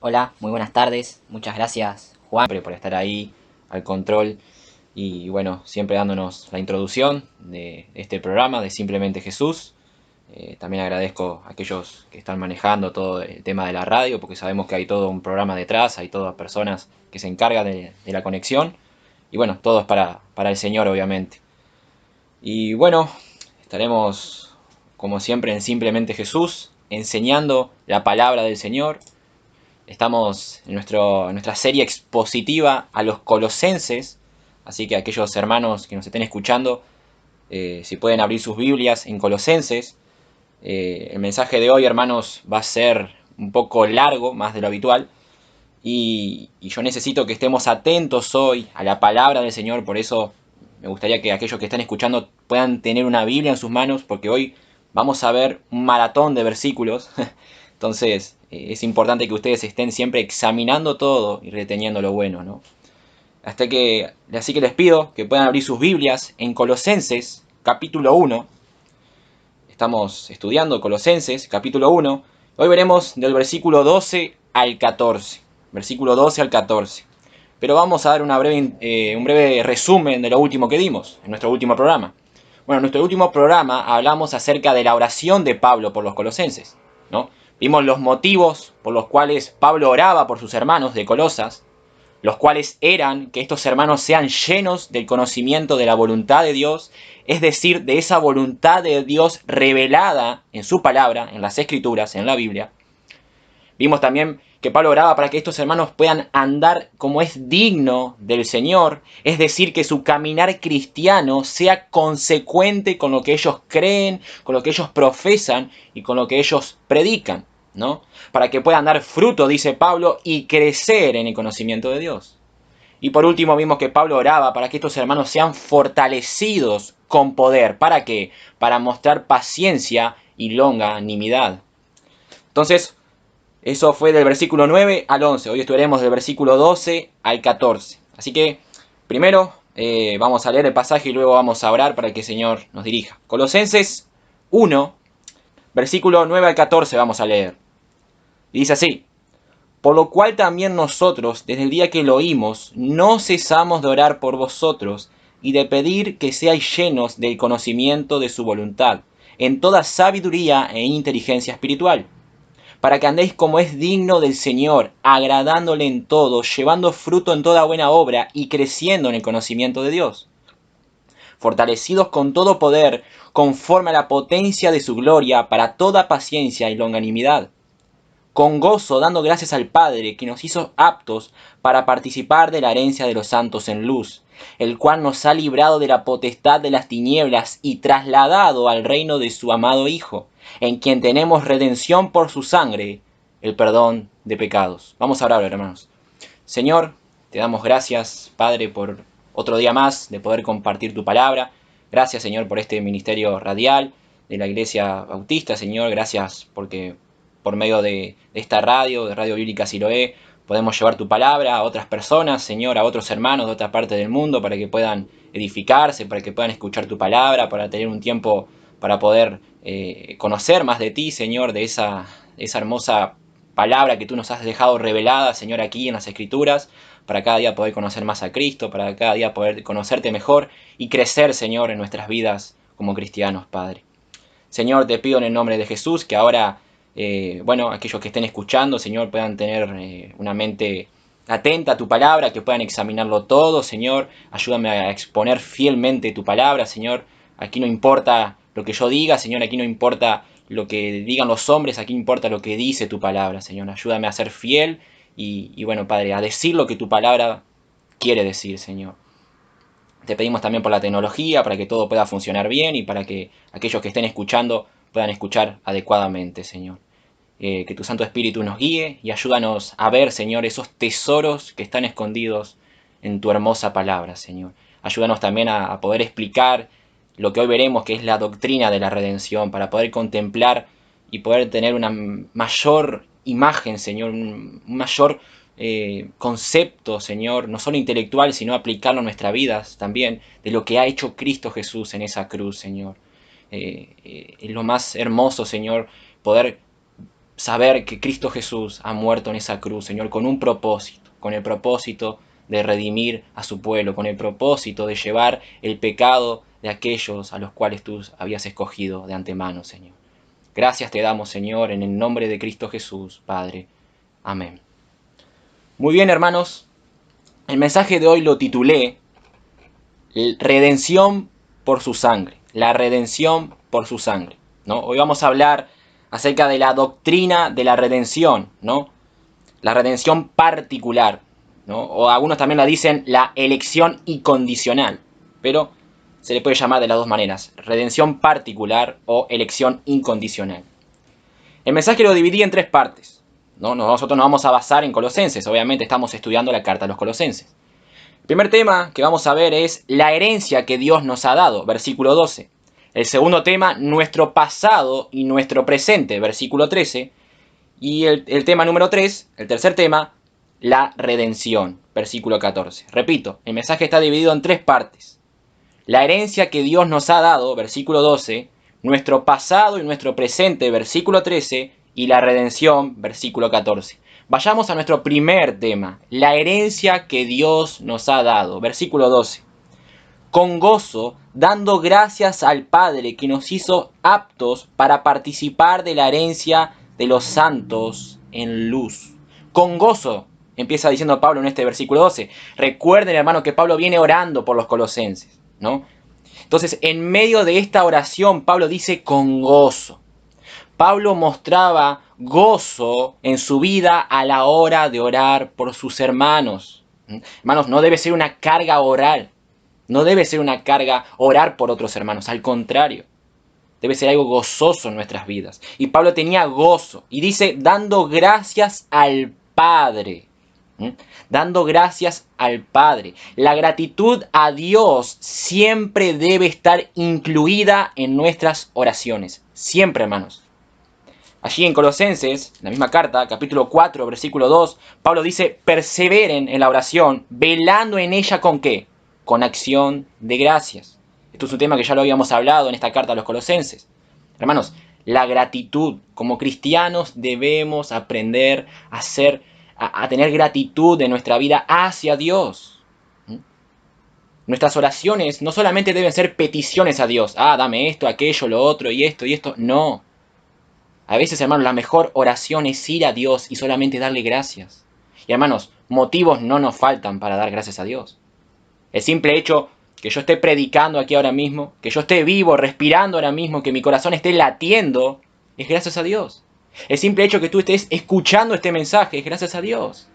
Hola, muy buenas tardes. Muchas gracias, Juan, por estar ahí al control y bueno, siempre dándonos la introducción de este programa de Simplemente Jesús. También agradezco a aquellos que están manejando todo el tema de la radio, porque sabemos que hay todo un programa detrás, hay todas personas que se encargan de la conexión. Y bueno, todo es para el Señor, obviamente. Y bueno, estaremos, como siempre, en Simplemente Jesús, enseñando la palabra del Señor. Estamos en nuestra serie expositiva a los colosenses, así que aquellos hermanos que nos estén escuchando, si pueden abrir sus Biblias en Colosenses. El mensaje de hoy, hermanos, va a ser un poco largo, más de lo habitual, y yo necesito que estemos atentos hoy a la palabra del Señor. Por eso me gustaría que aquellos que están escuchando puedan tener una Biblia en sus manos, porque hoy vamos a ver un maratón de versículos. Entonces es importante que ustedes estén siempre examinando todo y reteniendo lo bueno, ¿no? Así que les pido que puedan abrir sus Biblias en Colosenses capítulo 1. Estamos estudiando Colosenses capítulo 1. Hoy veremos del versículo 12 al 14. Versículo 12 al 14. Pero vamos a dar un breve resumen de lo último que dimos en nuestro último programa. Bueno, en nuestro último programa hablamos acerca de la oración de Pablo por los colosenses, ¿no? Vimos los motivos por los cuales Pablo oraba por sus hermanos de Colosas, los cuales eran que estos hermanos sean llenos del conocimiento de la voluntad de Dios, es decir, de esa voluntad de Dios revelada en su palabra, en las Escrituras, en la Biblia. Vimos también que Pablo oraba para que estos hermanos puedan andar como es digno del Señor, es decir, que su caminar cristiano sea consecuente con lo que ellos creen, con lo que ellos profesan y con lo que ellos predican, ¿no? Para que puedan dar fruto, dice Pablo, y crecer en el conocimiento de Dios. Y por último vimos que Pablo oraba para que estos hermanos sean fortalecidos con poder. ¿Para qué? Para mostrar paciencia y longanimidad. Entonces, eso fue del versículo 9 al 11. Hoy estudiaremos del versículo 12 al 14. Así que, primero vamos a leer el pasaje y luego vamos a orar para que el Señor nos dirija. Colosenses 1, versículo 9 al 14 vamos a leer. Y dice así: por lo cual también nosotros, desde el día que lo oímos, no cesamos de orar por vosotros y de pedir que seáis llenos del conocimiento de su voluntad, en toda sabiduría e inteligencia espiritual, para que andéis como es digno del Señor, agradándole en todo, llevando fruto en toda buena obra y creciendo en el conocimiento de Dios, fortalecidos con todo poder, conforme a la potencia de su gloria, para toda paciencia y longanimidad, con gozo dando gracias al Padre, que nos hizo aptos para participar de la herencia de los santos en luz, el cual nos ha librado de la potestad de las tinieblas y trasladado al reino de su amado Hijo, en quien tenemos redención por su sangre, el perdón de pecados. Vamos a orar, hermanos. Señor, te damos gracias, Padre, por otro día más de poder compartir tu palabra. Gracias, Señor, por este ministerio radial de la Iglesia Bautista, Señor. Gracias porque por medio de esta radio, de Radio Bíblica Siloé, podemos llevar tu palabra a otras personas, Señor, a otros hermanos de otra parte del mundo, para que puedan edificarse, para que puedan escuchar tu palabra, para tener un tiempo para poder conocer más de ti, Señor, de esa hermosa palabra que tú nos has dejado revelada, Señor, aquí en las Escrituras, para cada día poder conocer más a Cristo, para cada día poder conocerte mejor y crecer, Señor, en nuestras vidas como cristianos, Padre. Señor, te pido en el nombre de Jesús que ahora, aquellos que estén escuchando, Señor, puedan tener una mente atenta a tu palabra, que puedan examinarlo todo, Señor. Ayúdame a exponer fielmente tu palabra, Señor. Aquí no importa lo que yo diga, Señor, aquí no importa lo que digan los hombres, aquí importa lo que dice tu palabra, Señor. Ayúdame a ser fiel y bueno, Padre, a decir lo que tu palabra quiere decir, Señor. Te pedimos también por la tecnología, para que todo pueda funcionar bien y para que aquellos que estén escuchando puedan escuchar adecuadamente, Señor. Que tu Santo Espíritu nos guíe y ayúdanos a ver, Señor, esos tesoros que están escondidos en tu hermosa palabra, Señor. Ayúdanos también a poder explicar lo que hoy veremos, que es la doctrina de la redención, para poder contemplar y poder tener una mayor imagen, Señor, un mayor concepto, Señor, no solo intelectual, sino aplicarlo a nuestras vidas también, de lo que ha hecho Cristo Jesús en esa cruz, Señor. Es lo más hermoso, Señor, poder saber que Cristo Jesús ha muerto en esa cruz, Señor, con un propósito, con el propósito de redimir a su pueblo, con el propósito de llevar el pecado de aquellos a los cuales tú habías escogido de antemano, Señor. Gracias te damos, Señor, en el nombre de Cristo Jesús, Padre. Amén. Muy bien, hermanos. El mensaje de hoy lo titulé Redención por su sangre. La redención por su sangre, ¿no? Hoy vamos a hablar acerca de la doctrina de la redención, ¿no? La redención particular, ¿no? O algunos también la dicen la elección incondicional, pero se le puede llamar de las dos maneras, redención particular o elección incondicional. El mensaje lo dividí en tres partes, ¿no? Nosotros nos vamos a basar en Colosenses, obviamente estamos estudiando la carta a los Colosenses. El primer tema que vamos a ver es la herencia que Dios nos ha dado, versículo 12. El segundo tema, nuestro pasado y nuestro presente, versículo 13. Y el tema número 3, el tercer tema, la redención, versículo 14. Repito, el mensaje está dividido en tres partes. La herencia que Dios nos ha dado, versículo 12, nuestro pasado y nuestro presente, versículo 13, y la redención, versículo 14. Vayamos a nuestro primer tema, la herencia que Dios nos ha dado, versículo 12. Con gozo, dando gracias al Padre que nos hizo aptos para participar de la herencia de los santos en luz. Con gozo, empieza diciendo Pablo en este versículo 12. Recuerden, hermano, que Pablo viene orando por los colosenses, ¿no? Entonces, en medio de esta oración, Pablo dice con gozo. Pablo mostraba gozo en su vida a la hora de orar por sus hermanos. Hermanos, no debe ser una carga oral. No debe ser una carga orar por otros hermanos. Al contrario, debe ser algo gozoso en nuestras vidas. Y Pablo tenía gozo. Y dice, dando gracias al Padre. Dando gracias al Padre. La gratitud a Dios siempre debe estar incluida en nuestras oraciones. Siempre, hermanos. Allí en Colosenses, en la misma carta, capítulo 4, versículo 2, Pablo dice, perseveren en la oración, velando en ella ¿con qué? Con acción de gracias. Esto es un tema que ya lo habíamos hablado en esta carta a los Colosenses. Hermanos, la gratitud. Como cristianos debemos aprender a tener gratitud en nuestra vida hacia Dios. Nuestras oraciones no solamente deben ser peticiones a Dios. Dame esto, aquello, lo otro y esto. No. A veces, hermanos, la mejor oración es ir a Dios y solamente darle gracias. Y hermanos, motivos no nos faltan para dar gracias a Dios. El simple hecho que yo esté predicando aquí ahora mismo, que yo esté vivo, respirando ahora mismo, que mi corazón esté latiendo, es gracias a Dios. El simple hecho que tú estés escuchando este mensaje es gracias a Dios.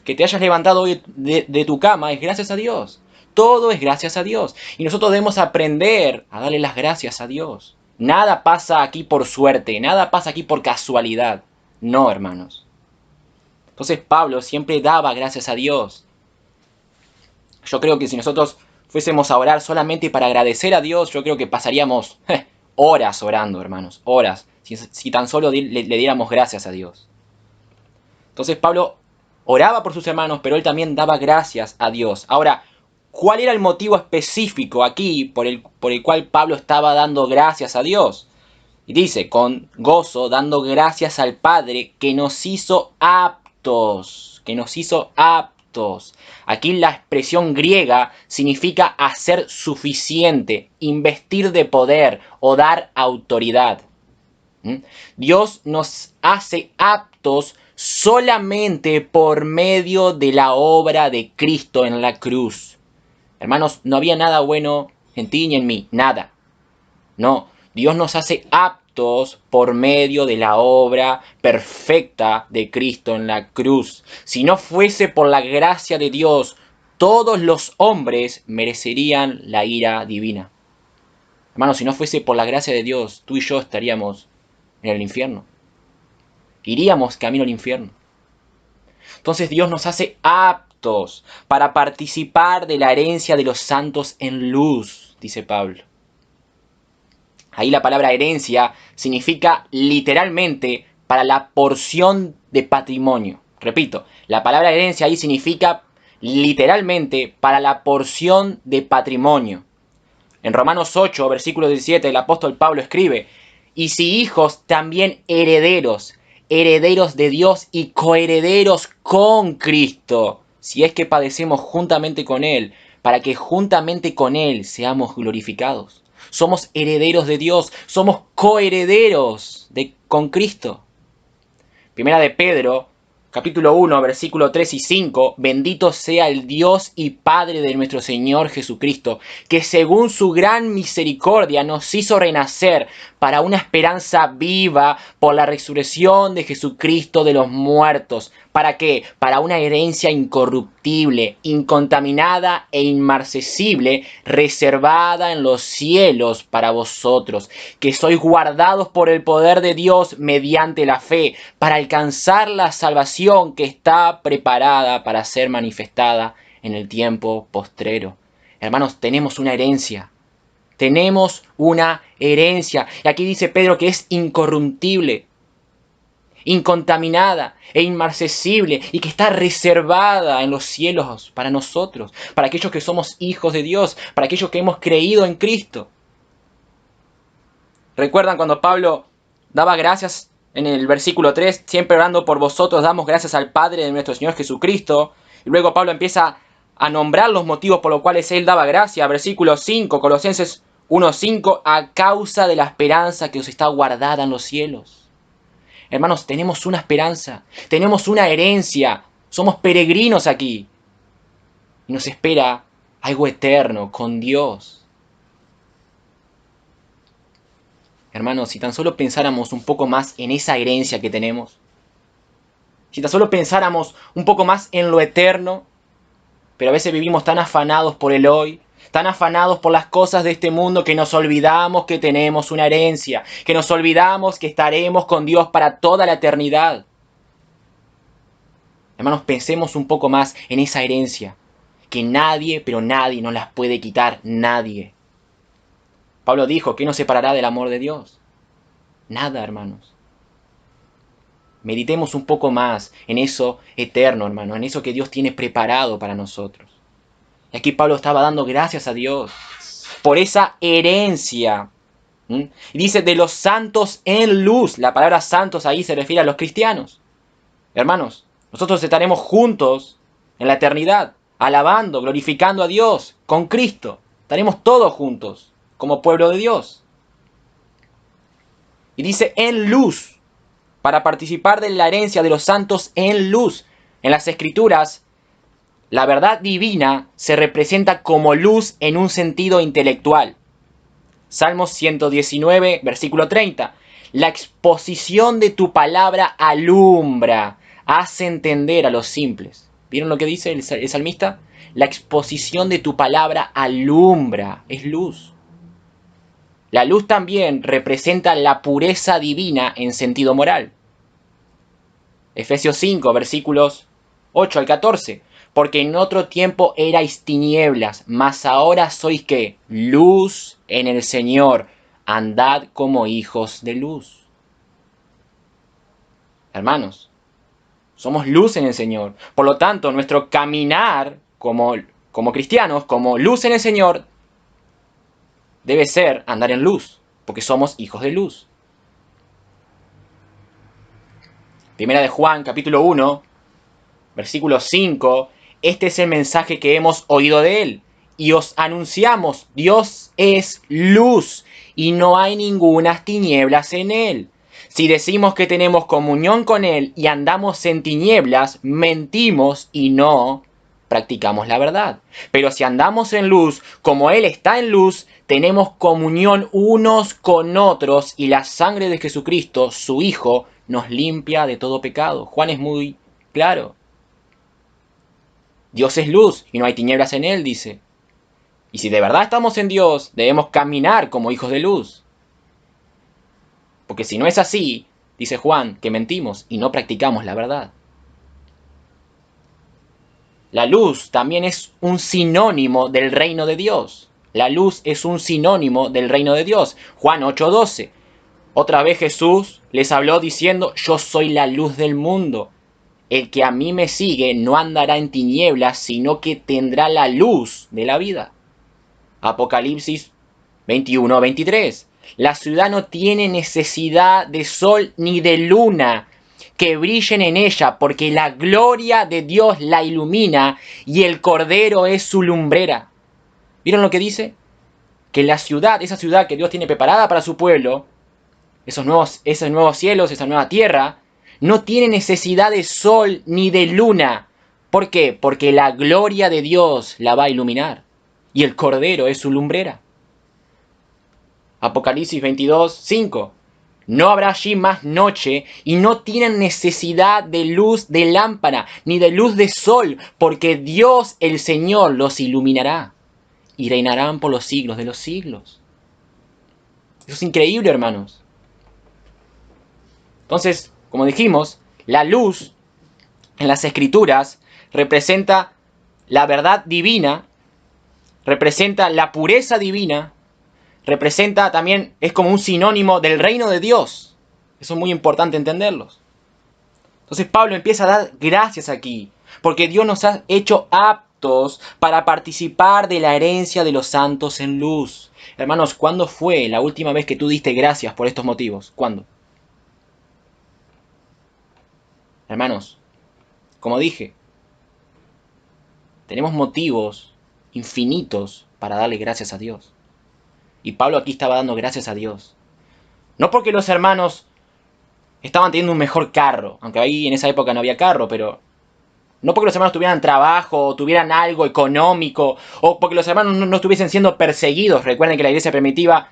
Que te hayas levantado hoy de tu cama es gracias a Dios. Todo es gracias a Dios. Y nosotros debemos aprender a darle las gracias a Dios. Nada pasa aquí por suerte, nada pasa aquí por casualidad. No, hermanos. Entonces Pablo siempre daba gracias a Dios. Yo creo que si nosotros fuésemos a orar solamente para agradecer a Dios, yo creo que pasaríamos horas orando, hermanos, horas, si tan solo le diéramos gracias a Dios. Entonces Pablo oraba por sus hermanos, pero él también daba gracias a Dios. Ahora, ¿cuál era el motivo específico aquí por el cual Pablo estaba dando gracias a Dios? Y dice, con gozo, dando gracias al Padre que nos hizo aptos, Aquí la expresión griega significa hacer suficiente, investir de poder o dar autoridad. Dios nos hace aptos solamente por medio de la obra de Cristo en la cruz. Hermanos, no había nada bueno en ti ni en mí, nada. No, Dios nos hace aptos por medio de la obra perfecta de Cristo en la cruz. Si no fuese por la gracia de Dios, todos los hombres merecerían la ira divina. Hermanos, si no fuese por la gracia de Dios, tú y yo estaríamos en el infierno. Iríamos camino al infierno. Entonces Dios nos hace aptos para participar de la herencia de los santos en luz, dice Pablo. Ahí la palabra herencia significa literalmente para la porción de patrimonio. Repito, la palabra herencia ahí significa literalmente para la porción de patrimonio. En Romanos 8, versículo 17, el apóstol Pablo escribe, y si hijos, también herederos, herederos de Dios y coherederos con Cristo, si es que padecemos juntamente con Él, para que juntamente con Él seamos glorificados. Somos herederos de Dios, somos coherederos con Cristo. Primera de Pedro, capítulo 1, versículo 3 y 5, bendito sea el Dios y Padre de nuestro Señor Jesucristo, que según su gran misericordia nos hizo renacer para una esperanza viva por la resurrección de Jesucristo de los muertos. ¿Para qué? Para una herencia incorruptible, incontaminada e inmarcesible, reservada en los cielos para vosotros, que sois guardados por el poder de Dios mediante la fe, para alcanzar la salvación que está preparada para ser manifestada en el tiempo postrero. Hermanos, tenemos una herencia. Tenemos una herencia. Y aquí dice Pedro que es incorruptible, incontaminada e inmarcesible, y que está reservada en los cielos para nosotros, para aquellos que somos hijos de Dios, para aquellos que hemos creído en Cristo. ¿Recuerdan cuando Pablo daba gracias en el versículo 3? Siempre orando por vosotros damos gracias al Padre de nuestro Señor Jesucristo. Y luego Pablo empieza a nombrar los motivos por los cuales él daba gracias. Versículo 5, Colosenses 1:5, a causa de la esperanza que os está guardada en los cielos. Hermanos, tenemos una esperanza, tenemos una herencia, somos peregrinos aquí. Y nos espera algo eterno con Dios. Hermanos, si tan solo pensáramos un poco más en esa herencia que tenemos, si tan solo pensáramos un poco más en lo eterno, pero a veces vivimos tan afanados por el hoy, tan afanados por las cosas de este mundo, que nos olvidamos que tenemos una herencia, que nos olvidamos que estaremos con Dios para toda la eternidad. Hermanos, pensemos un poco más en esa herencia, que nadie, pero nadie nos las puede quitar, nadie. Pablo dijo, ¿qué nos separará del amor de Dios? Nada, hermanos. Meditemos un poco más en eso eterno, hermano, en eso que Dios tiene preparado para nosotros. Y aquí Pablo estaba dando gracias a Dios por esa herencia. Y dice, de los santos en luz. La palabra santos ahí se refiere a los cristianos. Hermanos, nosotros estaremos juntos en la eternidad, alabando, glorificando a Dios con Cristo. Estaremos todos juntos como pueblo de Dios. Y dice en luz, para participar de la herencia de los santos en luz. En las Escrituras, la verdad divina se representa como luz en un sentido intelectual. Salmos 119, versículo 30. La exposición de tu palabra alumbra, hace entender a los simples. ¿Vieron lo que dice el salmista? La exposición de tu palabra alumbra, es luz. La luz también representa la pureza divina en sentido moral. Efesios 5, versículos 8 al 14. Porque en otro tiempo erais tinieblas, mas ahora sois ¿qué? Luz en el Señor. Andad como hijos de luz. Hermanos, somos luz en el Señor. Por lo tanto, nuestro caminar como cristianos, como luz en el Señor, debe ser andar en luz, porque somos hijos de luz. Primera de Juan, capítulo 1, versículo 5. Este es el mensaje que hemos oído de él y os anunciamos: Dios es luz y no hay ningunas tinieblas en él. Si decimos que tenemos comunión con él y andamos en tinieblas, mentimos y no practicamos la verdad. Pero si andamos en luz, como él está en luz, tenemos comunión unos con otros y la sangre de Jesucristo, su Hijo, nos limpia de todo pecado. Juan es muy claro. Dios es luz y no hay tinieblas en él, dice. Y si de verdad estamos en Dios, debemos caminar como hijos de luz. Porque si no es así, dice Juan, que mentimos y no practicamos la verdad. La luz también es un sinónimo del reino de Dios. La luz es un sinónimo del reino de Dios. Juan 8:12. Otra vez Jesús les habló diciendo: yo soy la luz del mundo. El que a mí me sigue no andará en tinieblas, sino que tendrá la luz de la vida. Apocalipsis 21:23. La ciudad no tiene necesidad de sol ni de luna, que brillen en ella, porque la gloria de Dios la ilumina y el Cordero es su lumbrera. ¿Vieron lo que dice? Que la ciudad, esa ciudad que Dios tiene preparada para su pueblo, esos nuevos cielos, esa nueva tierra, no tiene necesidad de sol ni de luna. ¿Por qué? Porque la gloria de Dios la va a iluminar y el Cordero es su lumbrera. Apocalipsis 22:5. No habrá allí más noche y no tienen necesidad de luz de lámpara ni de luz de sol, porque Dios el Señor los iluminará y reinarán por los siglos de los siglos. Eso es increíble, hermanos. Entonces, como dijimos, la luz en las Escrituras representa la verdad divina, representa la pureza divina, representa también, es como un sinónimo del reino de Dios. Eso es muy importante entenderlos. Entonces Pablo empieza a dar gracias aquí, porque Dios nos ha hecho aptos para participar de la herencia de los santos en luz. Hermanos, ¿cuándo fue la última vez que tú diste gracias por estos motivos? ¿Cuándo? Hermanos, como dije, tenemos motivos infinitos para darle gracias a Dios. Y Pablo aquí estaba dando gracias a Dios. No porque los hermanos estaban teniendo un mejor carro, aunque ahí en esa época no había carro, pero no porque los hermanos tuvieran trabajo, o tuvieran algo económico, o porque los hermanos no estuviesen siendo perseguidos. Recuerden que la iglesia primitiva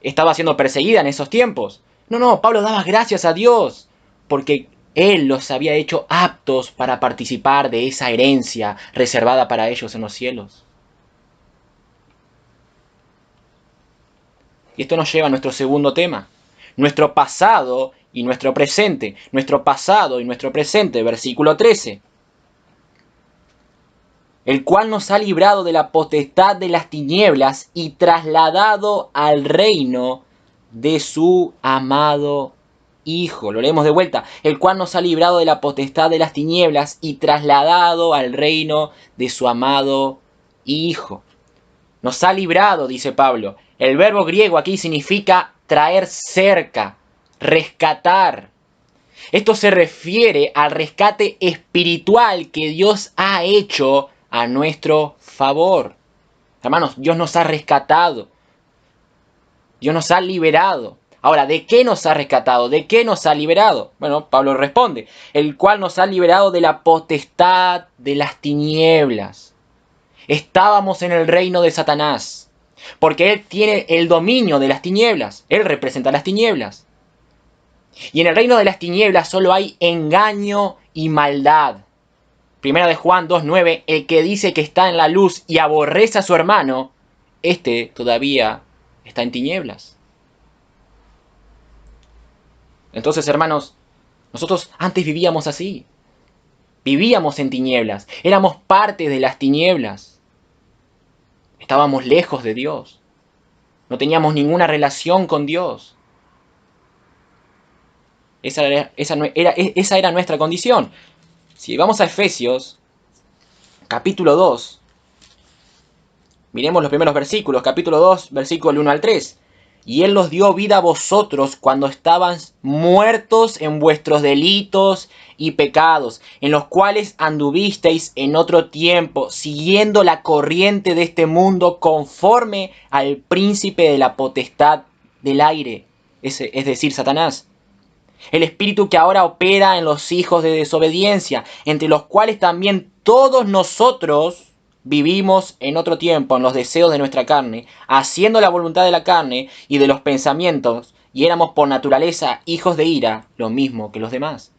estaba siendo perseguida en esos tiempos. No, Pablo daba gracias a Dios, porque Él los había hecho aptos para participar de esa herencia reservada para ellos en los cielos. Y esto nos lleva a nuestro segundo tema, nuestro pasado y nuestro presente. Nuestro pasado y nuestro presente, versículo 13. El cual nos ha librado de la potestad de las tinieblas y trasladado al reino de su amado Hijo. Lo leemos de vuelta. El cual nos ha librado de la potestad de las tinieblas y trasladado al reino de su amado Hijo. Nos ha librado, dice Pablo. El verbo griego aquí significa traer cerca, rescatar. Esto se refiere al rescate espiritual que Dios ha hecho a nuestro favor. Hermanos, Dios nos ha rescatado. Dios nos ha liberado. Ahora, ¿de qué nos ha rescatado? ¿De qué nos ha liberado? Bueno, Pablo responde, el cual nos ha liberado de la potestad de las tinieblas. Estábamos en el reino de Satanás, porque Él tiene el dominio de las tinieblas. Él representa las tinieblas. Y en el reino de las tinieblas solo hay engaño y maldad. Primera de Juan 2:9, el que dice que está en la luz y aborrece a su hermano, este todavía está en tinieblas. Entonces, hermanos, nosotros antes vivíamos así. Vivíamos en tinieblas. Éramos parte de las tinieblas. Estábamos lejos de Dios. No teníamos ninguna relación con Dios. Esa era nuestra condición. Si vamos a Efesios, capítulo 2, miremos los primeros versículos, capítulo 2, versículo 1 al 3. Y Él los dio vida a vosotros cuando estaban muertos en vuestros delitos y pecados, en los cuales anduvisteis en otro tiempo, siguiendo la corriente de este mundo conforme al príncipe de la potestad del aire, es decir, Satanás. El espíritu que ahora opera en los hijos de desobediencia, entre los cuales también todos nosotros vivimos en otro tiempo en los deseos de nuestra carne, haciendo la voluntad de la carne y de los pensamientos, y éramos por naturaleza hijos de ira, lo mismo que los demás.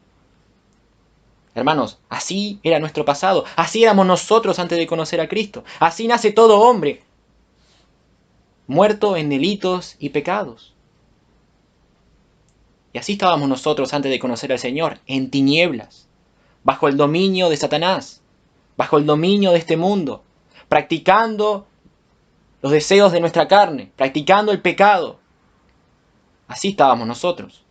Hermanos, así era nuestro pasado, así éramos nosotros antes de conocer a Cristo, así nace todo hombre, muerto en delitos y pecados. Y así estábamos nosotros antes de conocer al Señor, en tinieblas, bajo el dominio de Satanás, bajo el dominio de este mundo, practicando los deseos de nuestra carne, practicando el pecado. Así estábamos nosotros.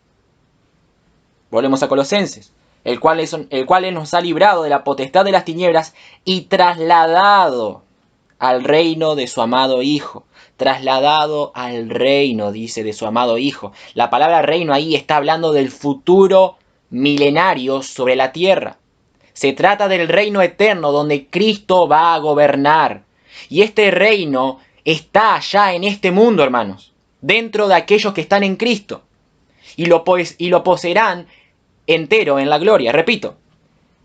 Volvemos a Colosenses, el cual nos ha librado de la potestad de las tinieblas y trasladado al reino de su amado Hijo. Trasladado al reino, dice, de su amado Hijo. La palabra reino ahí está hablando del futuro milenario sobre la tierra. Se trata del reino eterno donde Cristo va a gobernar. Y este reino está ya en este mundo, hermanos, dentro de aquellos que están en Cristo. Y lo poseerán entero en la gloria. Repito,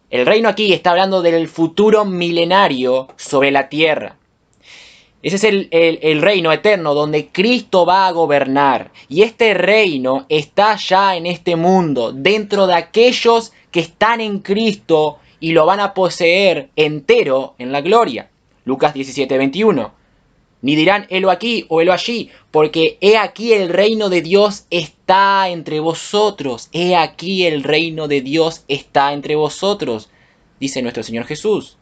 el reino aquí está hablando del futuro milenario sobre la tierra. Ese es el reino eterno donde Cristo va a gobernar. Y este reino está ya en este mundo, dentro de aquellos que están en Cristo y lo van a poseer entero en la gloria. Lucas 17:21. Ni dirán helo aquí o helo allí, porque he aquí el reino de Dios está entre vosotros. He aquí el reino de Dios está entre vosotros, dice nuestro Señor Jesús.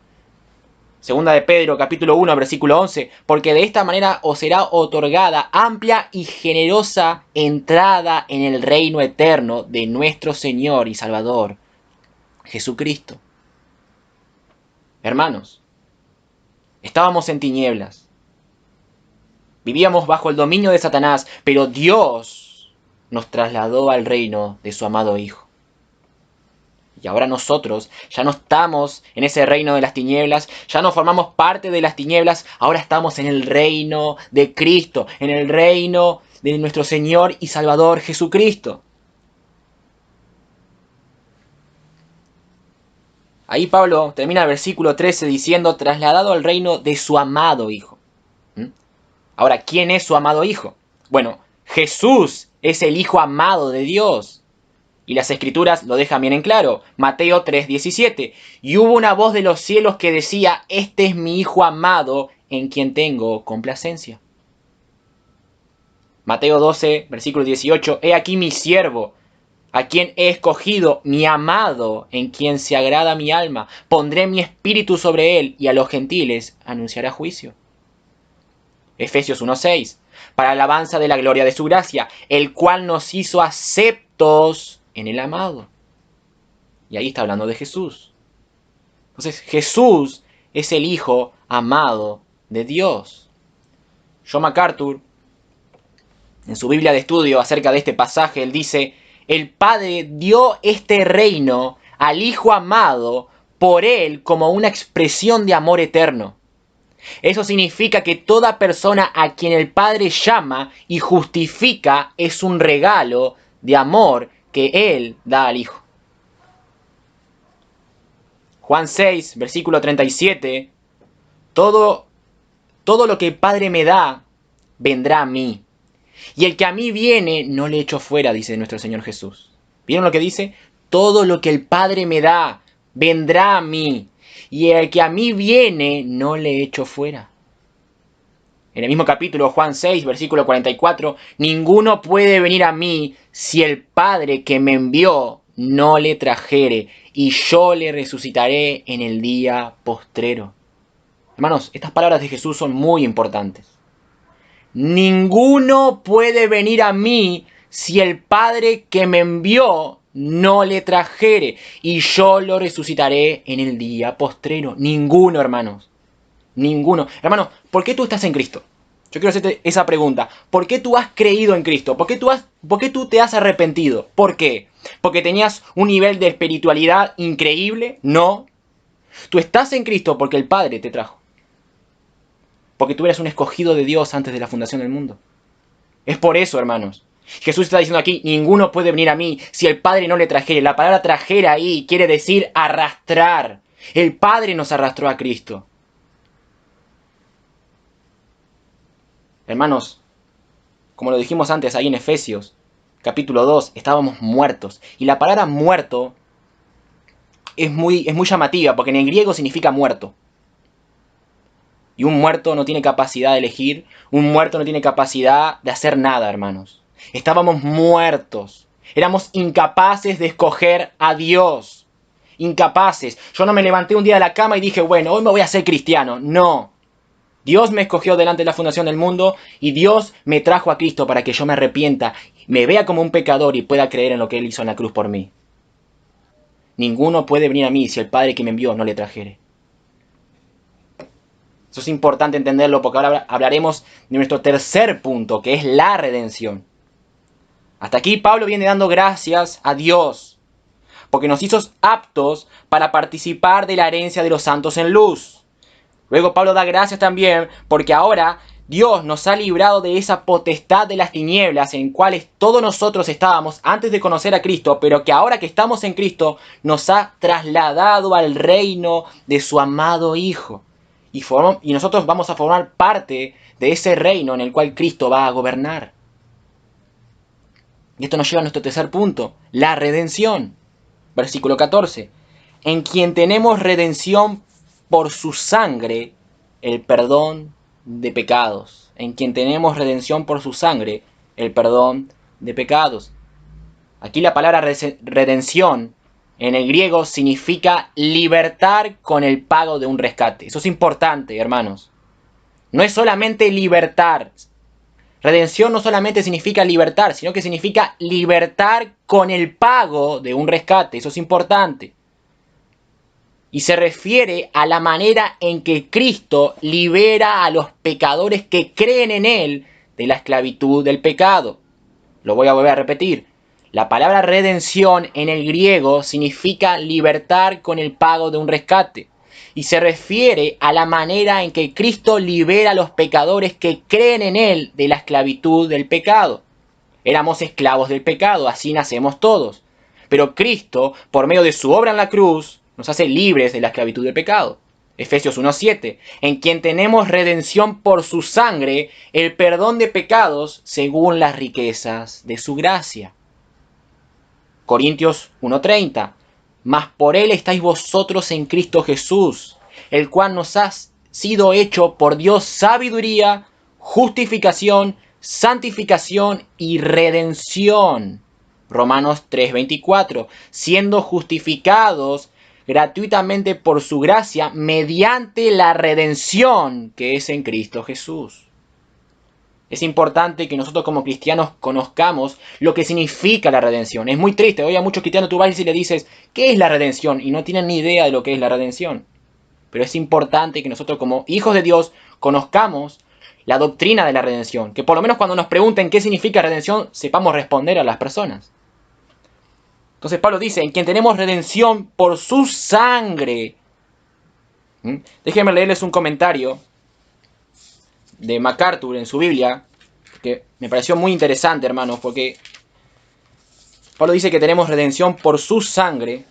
Segunda de Pedro, capítulo 1, versículo 11, porque de esta manera os será otorgada amplia y generosa entrada en el reino eterno de nuestro Señor y Salvador, Jesucristo. Hermanos, estábamos en tinieblas. Vivíamos bajo el dominio de Satanás, pero Dios nos trasladó al reino de su amado Hijo. Y ahora nosotros ya no estamos en ese reino de las tinieblas, ya no formamos parte de las tinieblas, ahora estamos en el reino de Cristo, en el reino de nuestro Señor y Salvador Jesucristo. Ahí Pablo termina el versículo 13 diciendo, trasladado al reino de su amado Hijo. Ahora, ¿quién es su amado Hijo? Bueno, Jesús es el Hijo amado de Dios. Y las Escrituras lo dejan bien en claro. Mateo 3:17. Y hubo una voz de los cielos que decía, este es mi Hijo amado, en quien tengo complacencia. Mateo 12, versículo 18. He aquí mi siervo, a quien he escogido, mi amado, en quien se agrada mi alma. Pondré mi espíritu sobre él, y a los gentiles anunciará juicio. Efesios 1:6. Para alabanza de la gloria de su gracia, el cual nos hizo aceptos en el amado. Y ahí está hablando de Jesús. Entonces Jesús es el Hijo amado de Dios. John MacArthur, en su Biblia de estudio acerca de este pasaje, él dice, el Padre dio este reino al Hijo amado por él como una expresión de amor eterno. Eso significa que toda persona a quien el Padre llama y justifica es un regalo de amor que Él da al Hijo. Juan 6, versículo 37, todo lo que el Padre me da, vendrá a mí. Y el que a mí viene, no le echo fuera, dice nuestro Señor Jesús. ¿Vieron lo que dice? Todo lo que el Padre me da, vendrá a mí. Y el que a mí viene, no le echo fuera. En el mismo capítulo, Juan 6, versículo 44, ninguno puede venir a mí si el Padre que me envió no le trajere, y yo le resucitaré en el día postrero. Hermanos, estas palabras de Jesús son muy importantes. Ninguno puede venir a mí si el Padre que me envió no le trajere, y yo lo resucitaré en el día postrero. Ninguno, hermanos. Ninguno. Hermanos, ¿por qué tú estás en Cristo? Yo quiero hacerte esa pregunta. ¿Por qué tú has creído en Cristo? ¿Por qué tú te has arrepentido? ¿Por qué? ¿Porque tenías un nivel de espiritualidad increíble? No. Tú estás en Cristo porque el Padre te trajo. Porque tú eres un escogido de Dios antes de la fundación del mundo. Es por eso, hermanos. Jesús está diciendo aquí, ninguno puede venir a mí si el Padre no le trajere. La palabra trajera ahí quiere decir arrastrar. El Padre nos arrastró a Cristo. Hermanos, como lo dijimos antes ahí en Efesios, capítulo 2, estábamos muertos. Y la palabra muerto es muy llamativa, porque en el griego significa muerto. Y un muerto no tiene capacidad de elegir, un muerto no tiene capacidad de hacer nada, hermanos. Estábamos muertos. Éramos incapaces de escoger a Dios. Incapaces. Yo no me levanté un día de la cama y dije, bueno, hoy me voy a ser cristiano. No. Dios me escogió delante de la fundación del mundo y Dios me trajo a Cristo para que yo me arrepienta, me vea como un pecador y pueda creer en lo que Él hizo en la cruz por mí. Ninguno puede venir a mí si el Padre que me envió no le trajere. Eso es importante entenderlo porque ahora hablaremos de nuestro tercer punto, que es la redención. Hasta aquí Pablo viene dando gracias a Dios porque nos hizo aptos para participar de la herencia de los santos en luz. Luego Pablo da gracias también porque ahora Dios nos ha librado de esa potestad de las tinieblas en cuales todos nosotros estábamos antes de conocer a Cristo, pero que ahora que estamos en Cristo nos ha trasladado al reino de su amado Hijo. Y nosotros vamos a formar parte de ese reino en el cual Cristo va a gobernar. Y esto nos lleva a nuestro tercer punto, la redención. Versículo 14. En quien tenemos redención por su sangre, el perdón de pecados. En quien tenemos redención por su sangre, el perdón de pecados. Aquí la palabra redención en el griego significa libertar con el pago de un rescate. Eso es importante, hermanos. No es solamente libertar. Redención no solamente significa libertar, sino que significa libertar con el pago de un rescate. Eso es importante. Y se refiere a la manera en que Cristo libera a los pecadores que creen en Él de la esclavitud del pecado. Lo voy a volver a repetir. La palabra redención en el griego significa libertar con el pago de un rescate. Y se refiere a la manera en que Cristo libera a los pecadores que creen en Él de la esclavitud del pecado. Éramos esclavos del pecado, así nacemos todos. Pero Cristo, por medio de su obra en la cruz, nos hace libres de la esclavitud del pecado. Efesios 1:7, en quien tenemos redención por su sangre, el perdón de pecados según las riquezas de su gracia. Corintios 1:30, mas por él estáis vosotros en Cristo Jesús, el cual nos ha sido hecho por Dios sabiduría, justificación, santificación y redención. Romanos 3:24, siendo justificados gratuitamente por su gracia mediante la redención que es en Cristo Jesús. Es importante que nosotros como cristianos conozcamos lo que significa la redención. Es muy triste, hoy a muchos cristianos tú vas y le dices, ¿qué es la redención? Y no tienen ni idea de lo que es la redención. Pero es importante que nosotros como hijos de Dios conozcamos la doctrina de la redención. Que por lo menos cuando nos pregunten qué significa redención, sepamos responder a las personas. Entonces Pablo dice, en quien tenemos redención por su sangre. Déjenme leerles un comentario de MacArthur en su Biblia, que me pareció muy interesante, hermanos, porque Pablo dice que tenemos redención por su sangre,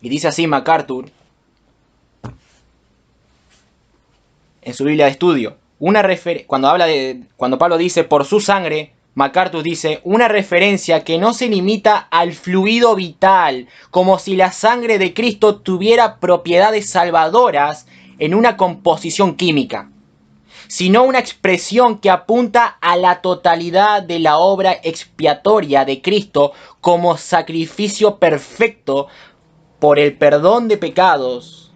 y dice así MacArthur, en su Biblia de estudio, cuando Pablo dice por su sangre, MacArthur dice, una referencia que no se limita al fluido vital, como si la sangre de Cristo tuviera propiedades salvadoras en una composición química, sino una expresión que apunta a la totalidad de la obra expiatoria de Cristo como sacrificio perfecto por el perdón de pecados,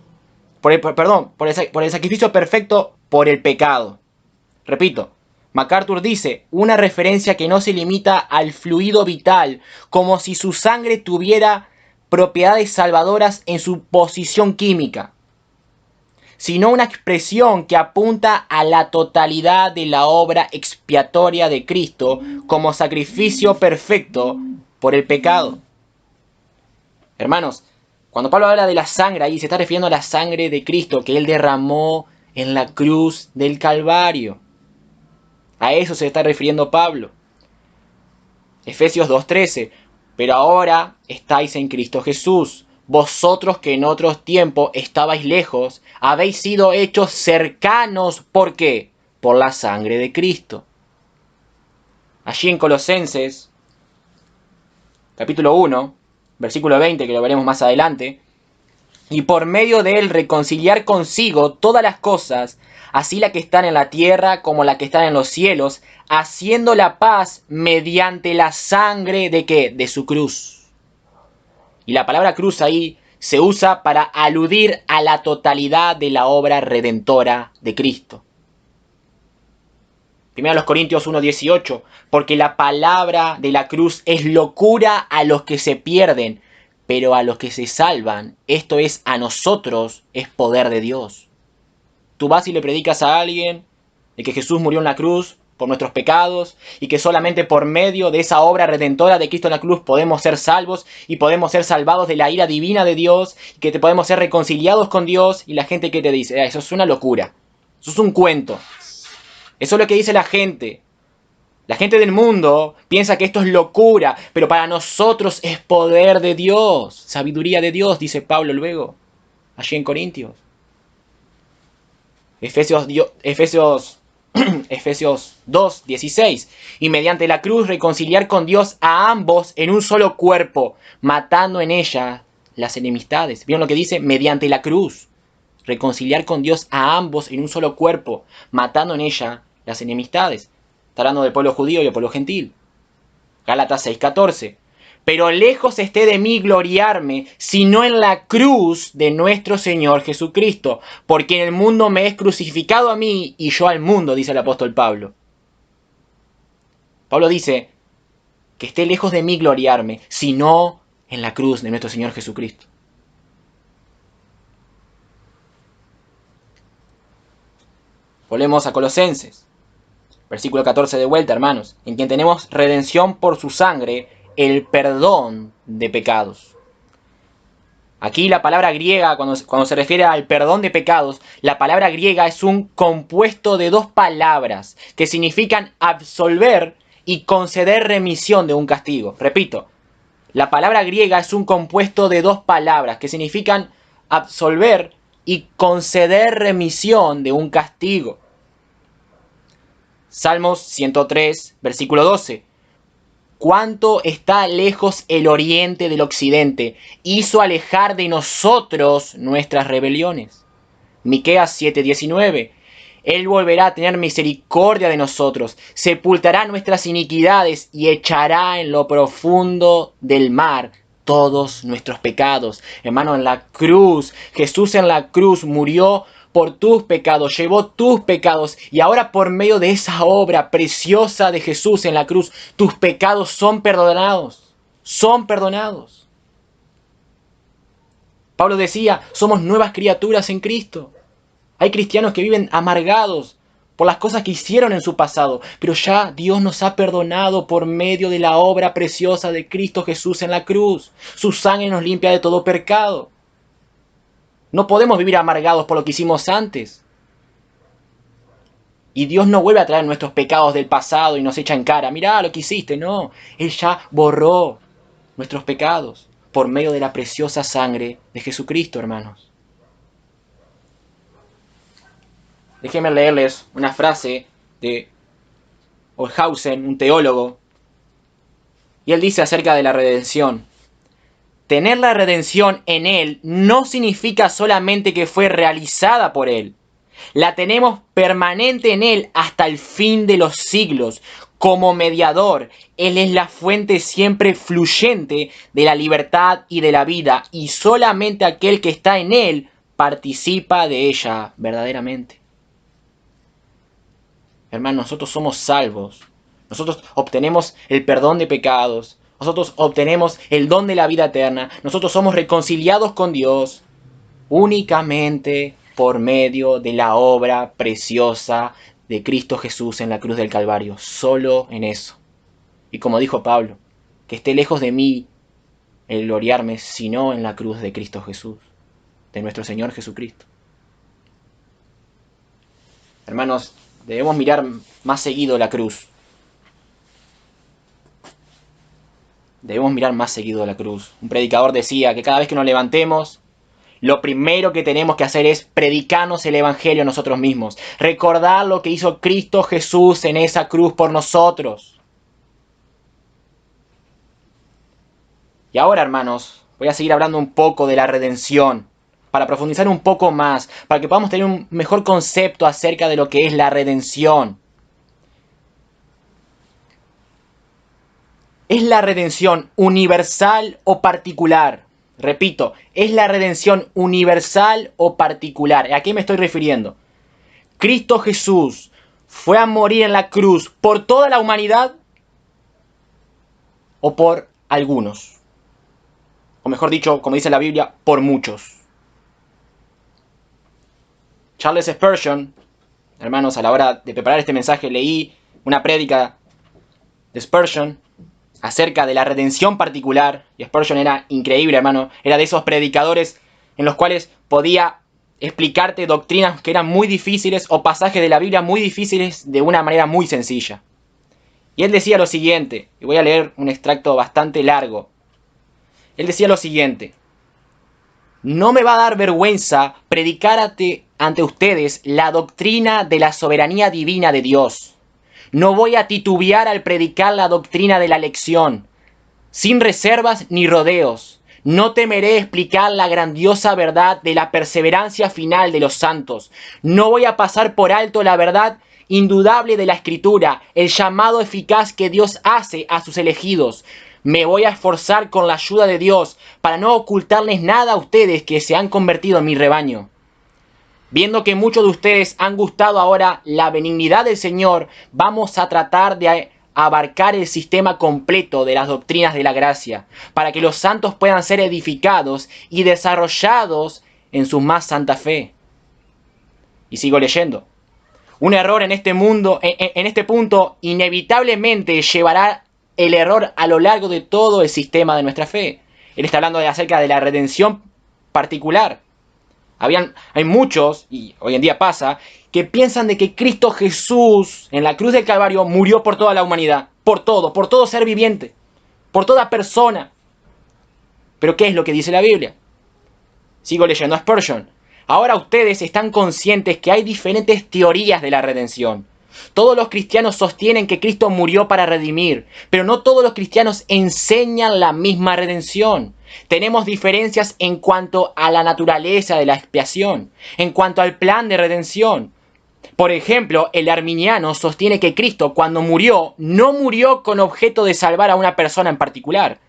por el sacrificio perfecto por el pecado. Repito, MacArthur dice, una referencia que no se limita al fluido vital, como si su sangre tuviera propiedades salvadoras en su posición química, sino una expresión que apunta a la totalidad de la obra expiatoria de Cristo como sacrificio perfecto por el pecado. Hermanos, cuando Pablo habla de la sangre ahí, se está refiriendo a la sangre de Cristo que Él derramó en la cruz del Calvario. A eso se está refiriendo Pablo. Efesios 2:13, pero ahora estáis en Cristo Jesús. Vosotros que en otros tiempos estabais lejos, habéis sido hechos cercanos. ¿Por qué? Por la sangre de Cristo. Allí en Colosenses, capítulo 1, versículo 20, que lo veremos más adelante, y por medio de él reconciliar consigo todas las cosas, así las que están en la tierra como las que están en los cielos, haciendo la paz mediante la sangre ¿de qué? De su cruz. Y la palabra cruz ahí se usa para aludir a la totalidad de la obra redentora de Cristo. Primero Corintios 1:18, porque la palabra de la cruz es locura a los que se pierden, pero a los que se salvan, esto es a nosotros, es poder de Dios. Tú vas y le predicas a alguien de que Jesús murió en la cruz, por nuestros pecados y que solamente por medio de esa obra redentora de Cristo en la cruz podemos ser salvos y podemos ser salvados de la ira divina de Dios, y que podemos ser reconciliados con Dios. Y la gente que te dice, eso es una locura, eso es un cuento, eso es lo que dice la gente. La gente del mundo piensa que esto es locura, pero para nosotros es poder de Dios, sabiduría de Dios, dice Pablo luego, allí en Corintios. Efesios 2:16. Y mediante la cruz reconciliar con Dios a ambos en un solo cuerpo, matando en ella las enemistades. ¿Vieron lo que dice? Mediante la cruz. Reconciliar con Dios a ambos en un solo cuerpo, matando en ella las enemistades. Está hablando del pueblo judío y del pueblo gentil. Gálatas 6:14. Pero lejos esté de mí gloriarme, sino en la cruz de nuestro Señor Jesucristo, porque en el mundo me es crucificado a mí y yo al mundo, dice el apóstol Pablo. Pablo dice que esté lejos de mí gloriarme, sino en la cruz de nuestro Señor Jesucristo. Volvemos a Colosenses, versículo 14 de vuelta, hermanos, en quien tenemos redención por su sangre, el perdón de pecados. Aquí la palabra griega, cuando se refiere al perdón de pecados, la palabra griega es un compuesto de dos palabras que significan absolver y conceder remisión de un castigo. Repito, la palabra griega es un compuesto de dos palabras que significan absolver y conceder remisión de un castigo. Salmos 103, versículo 12. Cuánto está lejos el oriente del occidente, hizo alejar de nosotros nuestras rebeliones. Miqueas 7:19. Él volverá a tener misericordia de nosotros, sepultará nuestras iniquidades y echará en lo profundo del mar todos nuestros pecados. Hermano, en la cruz, Jesús en la cruz murió por tus pecados, llevó tus pecados, y ahora por medio de esa obra preciosa de Jesús en la cruz, tus pecados son perdonados, son perdonados. Pablo decía, somos nuevas criaturas en Cristo. Hay cristianos que viven amargados por las cosas que hicieron en su pasado, pero ya Dios nos ha perdonado por medio de la obra preciosa de Cristo Jesús en la cruz. Su sangre nos limpia de todo pecado. No podemos vivir amargados por lo que hicimos antes. Y Dios no vuelve a traer nuestros pecados del pasado y nos echa en cara, mirá lo que hiciste. No, Él ya borró nuestros pecados por medio de la preciosa sangre de Jesucristo, hermanos. Déjenme leerles una frase de Olshausen, un teólogo, y él dice acerca de la redención: tener la redención en Él no significa solamente que fue realizada por Él. La tenemos permanente en Él hasta el fin de los siglos. Como mediador, Él es la fuente siempre fluyente de la libertad y de la vida, y solamente aquel que está en Él participa de ella verdaderamente. Hermanos, nosotros somos salvos. Nosotros obtenemos el perdón de pecados. Nosotros obtenemos el don de la vida eterna. Nosotros somos reconciliados con Dios únicamente por medio de la obra preciosa de Cristo Jesús en la cruz del Calvario. Solo en eso. Y como dijo Pablo, que esté lejos de mí el gloriarme, sino en la cruz de Cristo Jesús, de nuestro Señor Jesucristo. Hermanos, debemos mirar más seguido la cruz. Debemos mirar más seguido la cruz. Un predicador decía que cada vez que nos levantemos, lo primero que tenemos que hacer es predicarnos el Evangelio a nosotros mismos. Recordar lo que hizo Cristo Jesús en esa cruz por nosotros. Y ahora, hermanos, voy a seguir hablando un poco de la redención, para profundizar un poco más, para que podamos tener un mejor concepto acerca de lo que es la redención. ¿Es la redención universal o particular? Repito, ¿es la redención universal o particular? ¿A qué me estoy refiriendo? ¿Cristo Jesús fue a morir en la cruz por toda la humanidad o por algunos? O mejor dicho, como dice la Biblia, por muchos. Charles Spurgeon, hermanos, a la hora de preparar este mensaje leí una prédica de Spurgeon acerca de la redención particular. Y Spurgeon era increíble, hermano. Era de esos predicadores en los cuales podía explicarte doctrinas que eran muy difíciles o pasajes de la Biblia muy difíciles de una manera muy sencilla. Y él decía lo siguiente, y voy a leer un extracto bastante largo. Él decía lo siguiente: no me va a dar vergüenza predicar ante ustedes la doctrina de la soberanía divina de Dios. No voy a titubear al predicar la doctrina de la elección, sin reservas ni rodeos. No temeré explicar la grandiosa verdad de la perseverancia final de los santos. No voy a pasar por alto la verdad indudable de la Escritura, el llamado eficaz que Dios hace a sus elegidos. Me voy a esforzar con la ayuda de Dios para no ocultarles nada a ustedes que se han convertido en mi rebaño. Viendo que muchos de ustedes han gustado ahora la benignidad del Señor, vamos a tratar de abarcar el sistema completo de las doctrinas de la gracia, para que los santos puedan ser edificados y desarrollados en su más santa fe. Y sigo leyendo. Un error en este mundo, en este punto, inevitablemente llevará el error a lo largo de todo el sistema de nuestra fe. Él está hablando acerca de la redención particular. Hay muchos, y hoy en día pasa, que piensan de que Cristo Jesús en la cruz del Calvario murió por toda la humanidad, por todo ser viviente, por toda persona. Pero ¿qué es lo que dice la Biblia? Sigo leyendo a Spurgeon. Ahora ustedes están conscientes que hay diferentes teorías de la redención. Todos los cristianos sostienen que Cristo murió para redimir, pero no todos los cristianos enseñan la misma redención. Tenemos diferencias en cuanto a la naturaleza de la expiación, en cuanto al plan de redención. Por ejemplo, el arminiano sostiene que Cristo, cuando murió, no murió con objeto de salvar a una persona en particular.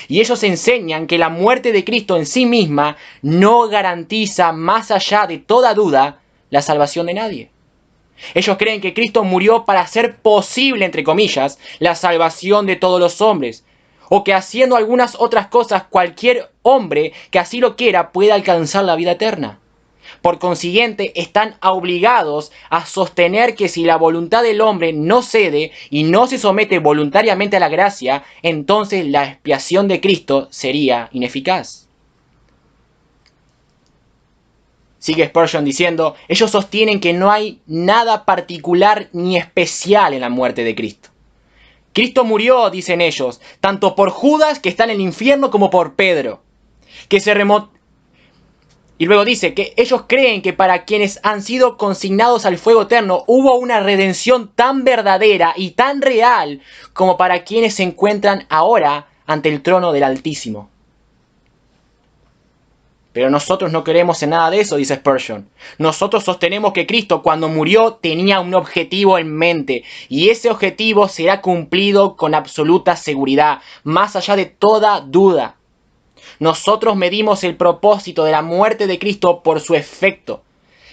Y ellos enseñan que la muerte de Cristo en sí misma no garantiza, más allá de toda duda, la salvación de nadie. Ellos creen que Cristo murió para hacer posible, entre comillas, la salvación de todos los hombres, o que haciendo algunas otras cosas cualquier hombre que así lo quiera pueda alcanzar la vida eterna. Por consiguiente, están obligados a sostener que si la voluntad del hombre no cede y no se somete voluntariamente a la gracia, entonces la expiación de Cristo sería ineficaz. Sigue Spurgeon diciendo, ellos sostienen que no hay nada particular ni especial en la muerte de Cristo. Cristo murió, dicen ellos, tanto por Judas, que está en el infierno, como por Pedro, que se Y luego dice que ellos creen que para quienes han sido consignados al fuego eterno hubo una redención tan verdadera y tan real como para quienes se encuentran ahora ante el trono del Altísimo. Pero nosotros no creemos en nada de eso, dice Spurgeon. Nosotros sostenemos que Cristo, cuando murió, tenía un objetivo en mente, y ese objetivo será cumplido con absoluta seguridad, más allá de toda duda. Nosotros medimos el propósito de la muerte de Cristo por su efecto.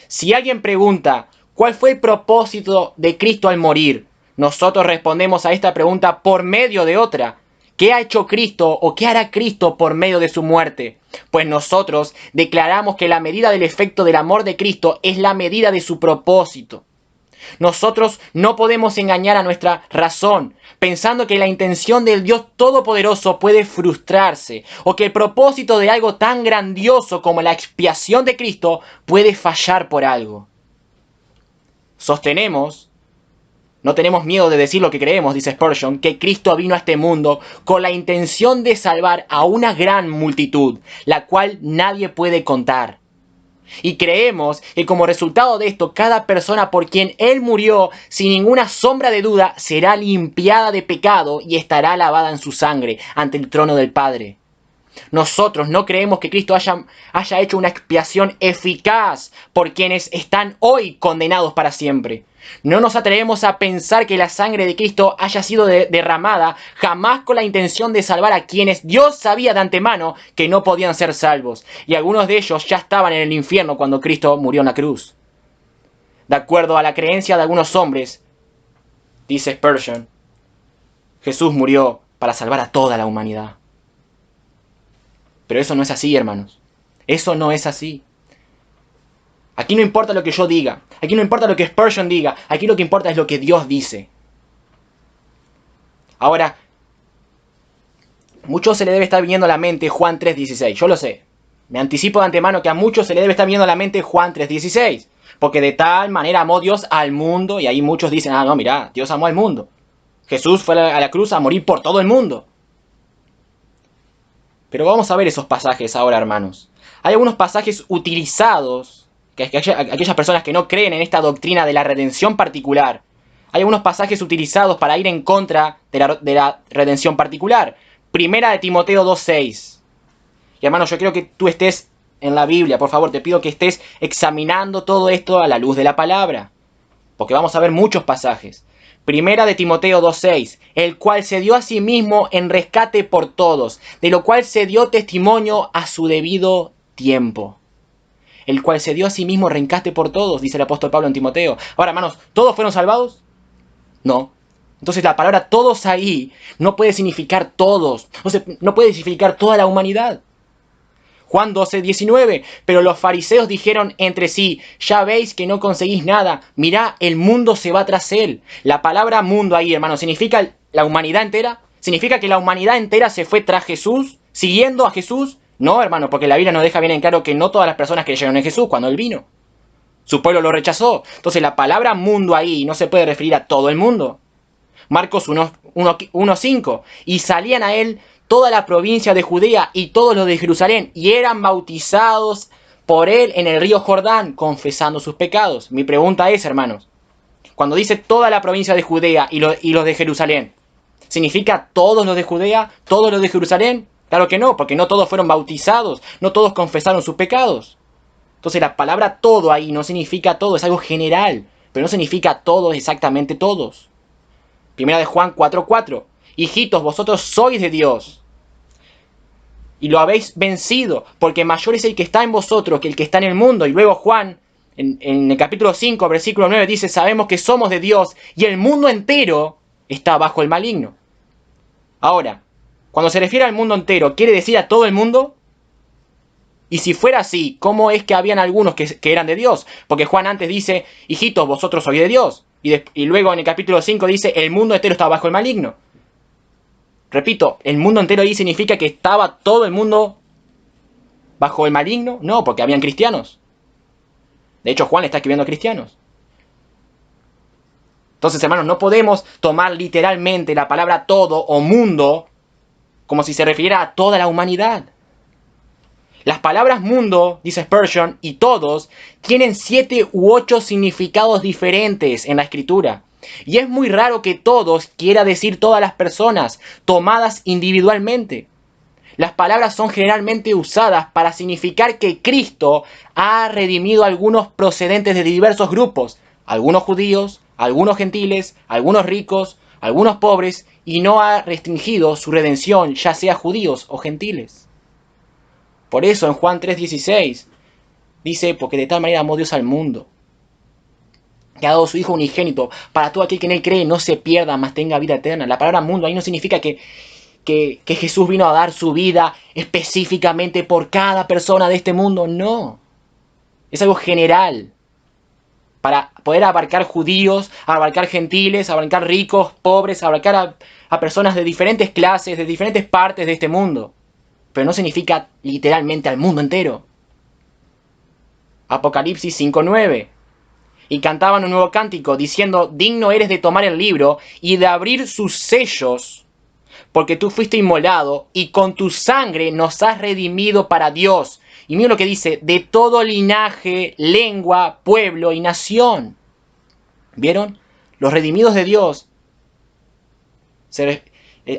Si alguien pregunta, ¿cuál fue el propósito de Cristo al morir? Nosotros respondemos a esta pregunta por medio de otra. ¿Qué ha hecho Cristo o qué hará Cristo por medio de su muerte? Pues nosotros declaramos que la medida del efecto del amor de Cristo es la medida de su propósito. Nosotros no podemos engañar a nuestra razón, pensando que la intención del Dios Todopoderoso puede frustrarse, o que el propósito de algo tan grandioso como la expiación de Cristo puede fallar por algo. Sostenemos, no tenemos miedo de decir lo que creemos, dice Spurgeon, que Cristo vino a este mundo con la intención de salvar a una gran multitud, la cual nadie puede contar. Y creemos que como resultado de esto, cada persona por quien Él murió, sin ninguna sombra de duda, será limpiada de pecado y estará lavada en su sangre ante el trono del Padre. Nosotros no creemos que Cristo haya hecho una expiación eficaz por quienes están hoy condenados para siempre. No nos atrevemos a pensar que la sangre de Cristo haya sido derramada jamás con la intención de salvar a quienes Dios sabía de antemano que no podían ser salvos. Y algunos de ellos ya estaban en el infierno cuando Cristo murió en la cruz. De acuerdo a la creencia de algunos hombres, dice Spurgeon, Jesús murió para salvar a toda la humanidad. Pero eso no es así, hermanos. Eso no es así. Aquí no importa lo que yo diga, aquí no importa lo que Spurgeon diga, aquí lo que importa es lo que Dios dice. Ahora, muchos se le debe estar viniendo a la mente Juan 3:16, yo lo sé. Me anticipo de antemano que a muchos se le debe estar viniendo a la mente Juan 3:16, porque de tal manera amó Dios al mundo, y ahí muchos dicen, no, mira, Dios amó al mundo. Jesús fue a la cruz a morir por todo el mundo. Pero vamos a ver esos pasajes ahora, hermanos. Hay algunos pasajes utilizados, que aquellas personas que no creen en esta doctrina de la redención particular, hay algunos pasajes utilizados para ir en contra de la redención particular. Primera de Timoteo 2:6. Y hermano, yo quiero que tú estés en la Biblia, por favor, te pido que estés examinando todo esto a la luz de la palabra, porque vamos a ver muchos pasajes. Primera de Timoteo 2:6, el cual se dio a sí mismo en rescate por todos, de lo cual se dio testimonio a su debido tiempo. El cual se dio a sí mismo en rescate por todos, dice el apóstol Pablo en Timoteo. Ahora, hermanos, ¿todos fueron salvados? No. Entonces la palabra todos ahí no puede significar todos, no puede significar toda la humanidad. Juan 12:19, pero los fariseos dijeron entre sí, ya veis que no conseguís nada, mirá, el mundo se va tras él. La palabra mundo ahí, hermano, ¿significa la humanidad entera? ¿Significa que la humanidad entera se fue tras Jesús, siguiendo a Jesús? No, hermano, porque la Biblia nos deja bien en claro que no todas las personas creyeron en Jesús cuando Él vino. Su pueblo lo rechazó. Entonces la palabra mundo ahí no se puede referir a todo el mundo. Marcos 1:5, y salían a Él toda la provincia de Judea y todos los de Jerusalén, y eran bautizados por Él en el río Jordán, confesando sus pecados. Mi pregunta es, hermanos, cuando dice toda la provincia de Judea y los de Jerusalén, ¿significa todos los de Judea, todos los de Jerusalén? Claro que no, porque no todos fueron bautizados, no todos confesaron sus pecados. Entonces la palabra todo ahí no significa todo, es algo general, pero no significa todos, exactamente todos. Primera de Juan 4:4, hijitos, vosotros sois de Dios y lo habéis vencido, porque mayor es el que está en vosotros que el que está en el mundo. Y luego Juan, en el capítulo 5, versículo 9, dice, sabemos que somos de Dios y el mundo entero está bajo el maligno. Ahora, cuando se refiere al mundo entero, ¿quiere decir a todo el mundo? Y si fuera así, ¿cómo es que habían algunos que eran de Dios? Porque Juan antes dice, hijitos, vosotros sois de Dios. Y luego en el capítulo 5 dice, el mundo entero está bajo el maligno. Repito, ¿el mundo entero ahí significa que estaba todo el mundo bajo el maligno? No, porque habían cristianos. De hecho, Juan está escribiendo a cristianos. Entonces, hermanos, no podemos tomar literalmente la palabra todo o mundo como si se refiriera a toda la humanidad. Las palabras mundo, dice Spurgeon, y todos, tienen 7 u 8 significados diferentes en la escritura. Y es muy raro que todos quiera decir todas las personas, tomadas individualmente. Las palabras son generalmente usadas para significar que Cristo ha redimido a algunos procedentes de diversos grupos, algunos judíos, algunos gentiles, algunos ricos, algunos pobres, y no ha restringido su redención, ya sea judíos o gentiles. Por eso en Juan 3:16 dice, porque de tal manera amó Dios al mundo, que ha dado a su Hijo unigénito, para todo aquel que en Él cree no se pierda, mas tenga vida eterna. La palabra mundo ahí no significa que Jesús vino a dar su vida específicamente por cada persona de este mundo, no. Es algo general, para poder abarcar judíos, abarcar gentiles, abarcar ricos, pobres, abarcar a personas de diferentes clases, de diferentes partes de este mundo. Pero no significa literalmente al mundo entero. Apocalipsis 5:9. Y cantaban un nuevo cántico diciendo, digno eres de tomar el libro y de abrir sus sellos, porque tú fuiste inmolado y con tu sangre nos has redimido para Dios. Y mira lo que dice, de todo linaje, lengua, pueblo y nación. ¿Vieron? Los redimidos de Dios.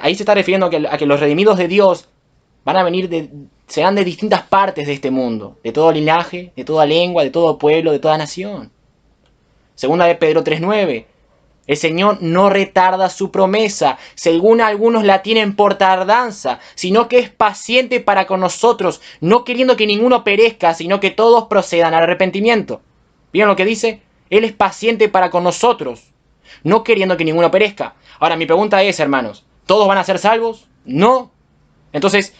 Ahí se está refiriendo a que los redimidos de Dios van a venir serán de distintas partes de este mundo, de todo linaje, de toda lengua, de todo pueblo, de toda nación. Segunda de Pedro 3:9. El Señor no retarda su promesa, según algunos la tienen por tardanza, sino que es paciente para con nosotros, no queriendo que ninguno perezca, sino que todos procedan al arrepentimiento. ¿Vieron lo que dice? Él es paciente para con nosotros, no queriendo que ninguno perezca. Ahora, mi pregunta es, hermanos, ¿todos van a ser salvos? No. Entonces,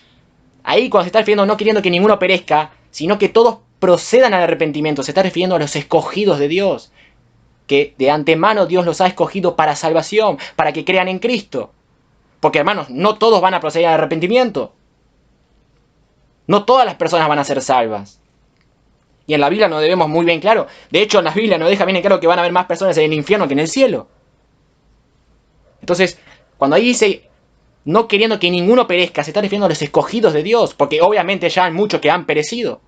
ahí cuando se está refiriendo no queriendo que ninguno perezca, sino que todos procedan al arrepentimiento. Se está refiriendo a los escogidos de Dios, que de antemano Dios los ha escogido para salvación, para que crean en Cristo. Porque, hermanos, no todos van a proceder al arrepentimiento. No todas las personas van a ser salvas. Y en la Biblia nos debemos muy bien claro. De hecho, en la Biblia nos deja bien en claro que van a haber más personas en el infierno que en el cielo. Entonces, cuando ahí dice, no queriendo que ninguno perezca, se está refiriendo a los escogidos de Dios, porque obviamente ya hay muchos que han perecido.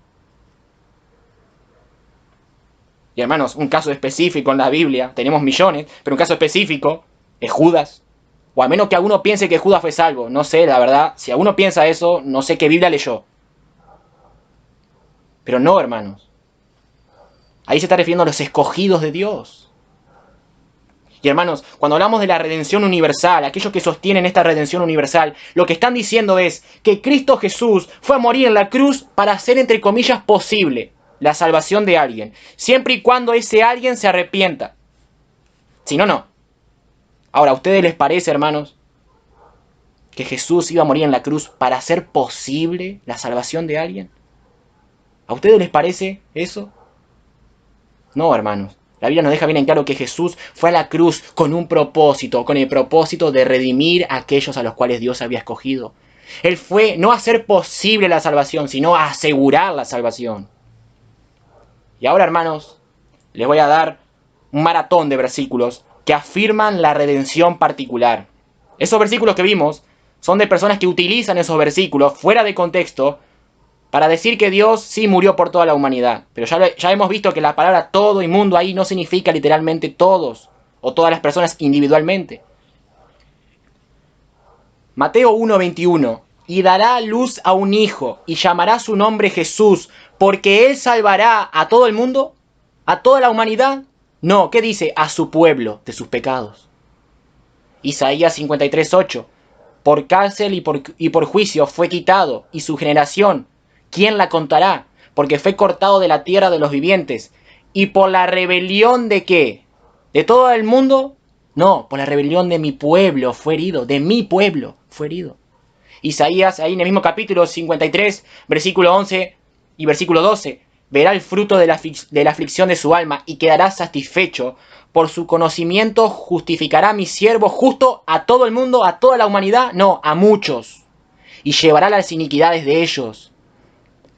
Y hermanos, un caso específico en la Biblia, tenemos millones, pero un caso específico es Judas. O al menos que alguno piense que Judas fue salvo. No sé, la verdad, si alguno piensa eso, no sé qué Biblia leyó. Pero no, hermanos. Ahí se está refiriendo a los escogidos de Dios. Y hermanos, cuando hablamos de la redención universal, aquellos que sostienen esta redención universal, lo que están diciendo es que Cristo Jesús fue a morir en la cruz para hacer, entre comillas, posible la salvación de alguien, siempre y cuando ese alguien se arrepienta. Si no, no. Ahora, ¿a ustedes les parece, hermanos, que Jesús iba a morir en la cruz para hacer posible la salvación de alguien? ¿A ustedes les parece eso? No, hermanos. La Biblia nos deja bien en claro que Jesús fue a la cruz con un propósito, con el propósito de redimir a aquellos a los cuales Dios había escogido. Él fue no a hacer posible la salvación, sino a asegurar la salvación. Y ahora, hermanos, les voy a dar un maratón de versículos que afirman la redención particular. Esos versículos que vimos son de personas que utilizan esos versículos fuera de contexto para decir que Dios sí murió por toda la humanidad. Pero ya hemos visto que la palabra todo y mundo ahí no significa literalmente todos o todas las personas individualmente. Mateo 1:21. Y dará a luz a un hijo y llamará su nombre Jesús, porque él salvará a todo el mundo, a toda la humanidad. No, ¿qué dice? A su pueblo de sus pecados. Isaías 53:8. Por cárcel y por juicio fue quitado, y su generación, ¿quién la contará? Porque fue cortado de la tierra de los vivientes. ¿Y por la rebelión de qué? ¿De todo el mundo? No, por la rebelión de mi pueblo fue herido, de mi pueblo fue herido. Isaías, ahí en el mismo capítulo 53, versículo 11 y versículo 12, verá el fruto de la aflicción de su alma y quedará satisfecho. Por su conocimiento justificará a mi siervo justo a todo el mundo, a toda la humanidad, no, a muchos, y llevará las iniquidades de ellos.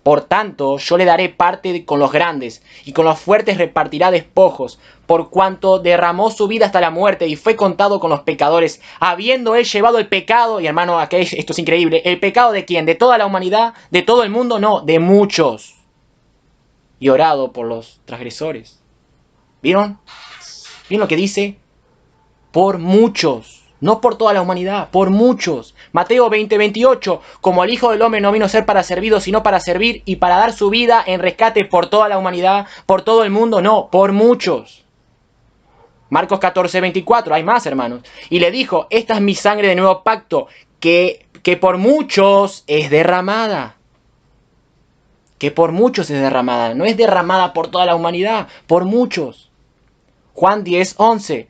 Por tanto, yo le daré parte con los grandes, y con los fuertes repartirá despojos, por cuanto derramó su vida hasta la muerte y fue contado con los pecadores, habiendo él llevado el pecado, y hermano, aquí esto es increíble, ¿el pecado de quién? ¿De toda la humanidad? ¿De todo el mundo? No, de muchos. Y orado por los transgresores. ¿Vieron? ¿Vieron lo que dice? Por muchos. No por toda la humanidad, por muchos. Mateo 20:28. Como el Hijo del Hombre no vino a ser para servido, sino para servir y para dar su vida en rescate por toda la humanidad, por todo el mundo. No, por muchos. Marcos 14:24. Hay más, hermanos. Y le dijo, esta es mi sangre de nuevo pacto, que por muchos es derramada. Que por muchos es derramada. No es derramada por toda la humanidad, por muchos. Juan 10:11.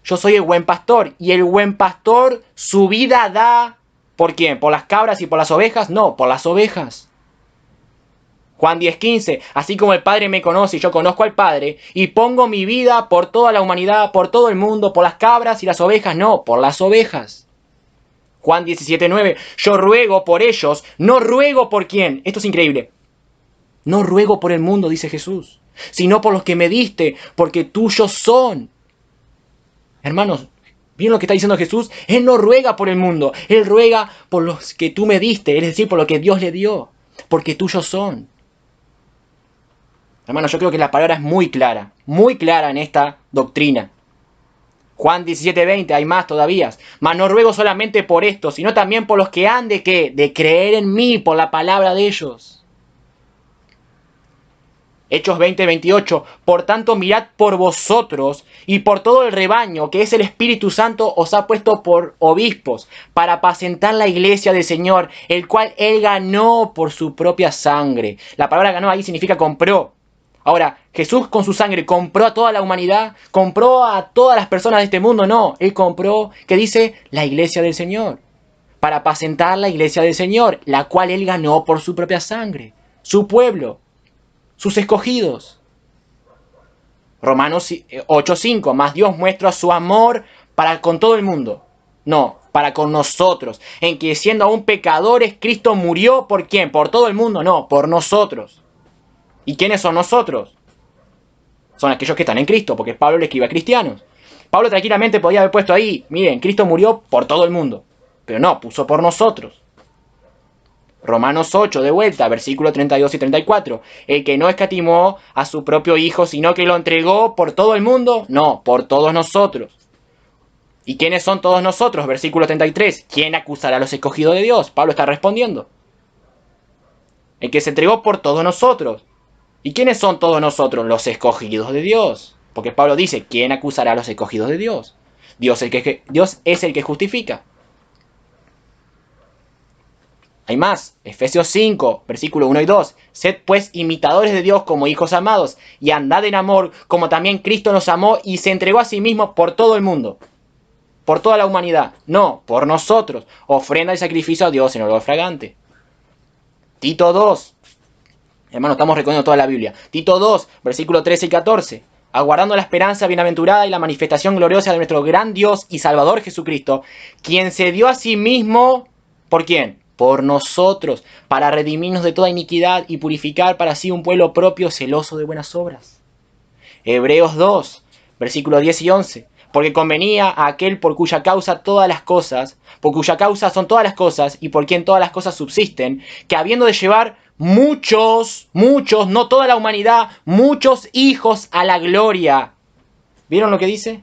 Yo soy el buen pastor, y el buen pastor su vida da. ¿Por quién? ¿Por las cabras y por las ovejas? No, por las ovejas. Juan 10:15. Así como el Padre me conoce y yo conozco al Padre, y pongo mi vida por toda la humanidad, por todo el mundo, por las cabras y las ovejas. No, por las ovejas. Juan 17:9. Yo ruego por ellos, no ruego por quién. Esto es increíble. No ruego por el mundo, dice Jesús, sino por los que me diste, porque tuyos son. Hermanos, ¿vieron lo que está diciendo Jesús? Él no ruega por el mundo, Él ruega por los que tú me diste, es decir, por lo que Dios le dio, porque tuyos son. Hermanos, yo creo que la palabra es muy clara en esta doctrina. Juan 17:20, hay más todavía. Mas no ruego solamente por esto, sino también por los que han de ¿qué? De creer en mí por la palabra de ellos. Hechos 20:28. Por tanto, mirad por vosotros y por todo el rebaño que es el Espíritu Santo os ha puesto por obispos para apacentar la iglesia del Señor, el cual Él ganó por su propia sangre. La palabra ganó ahí significa compró. Ahora, ¿Jesús con su sangre compró a toda la humanidad? ¿Compró a todas las personas de este mundo? No, Él compró, ¿qué dice? La iglesia del Señor. Para apacentar la iglesia del Señor, la cual Él ganó por su propia sangre. Su pueblo. sus escogidos. Romanos 8:5, más Dios muestra su amor para con todo el mundo. No, para con nosotros, en que siendo aún pecadores, Cristo murió ¿por quién? ¿Por todo el mundo? No, por nosotros. ¿Y quiénes son nosotros? Son aquellos que están en Cristo, porque Pablo le escribe a cristianos. Pablo tranquilamente podía haber puesto ahí, miren, Cristo murió por todo el mundo, pero no, puso por nosotros. Romanos 8, de vuelta, versículos 32 y 34. El que no escatimó a su propio Hijo, sino que lo entregó por todo el mundo, no, por todos nosotros. ¿Y quiénes son todos nosotros? Versículo 33. ¿Quién acusará a los escogidos de Dios? Pablo está respondiendo. El que se entregó por todos nosotros. ¿Y quiénes son todos nosotros? Los escogidos de Dios. Porque Pablo dice, ¿quién acusará a los escogidos de Dios? Dios es el que justifica. Hay más, Efesios 5, versículos 1 y 2. Sed pues imitadores de Dios como hijos amados, y andad en amor, como también Cristo nos amó y se entregó a sí mismo por todo el mundo. Por toda la humanidad. No, por nosotros. Ofrenda y sacrificio a Dios en olor fragante. Tito 2. Hermano, estamos recorriendo toda la Biblia. Tito 2, versículos 13 y 14. Aguardando la esperanza bienaventurada y la manifestación gloriosa de nuestro gran Dios y Salvador Jesucristo, quien se dio a sí mismo, ¿por quién? Por nosotros, para redimirnos de toda iniquidad y purificar para sí un pueblo propio celoso de buenas obras. Hebreos 2, versículos 10 y 11. Porque convenía a aquel por cuya causa son todas las cosas, y por quien todas las cosas subsisten, que habiendo de llevar muchos, no toda la humanidad, muchos hijos a la gloria. ¿Vieron lo que dice?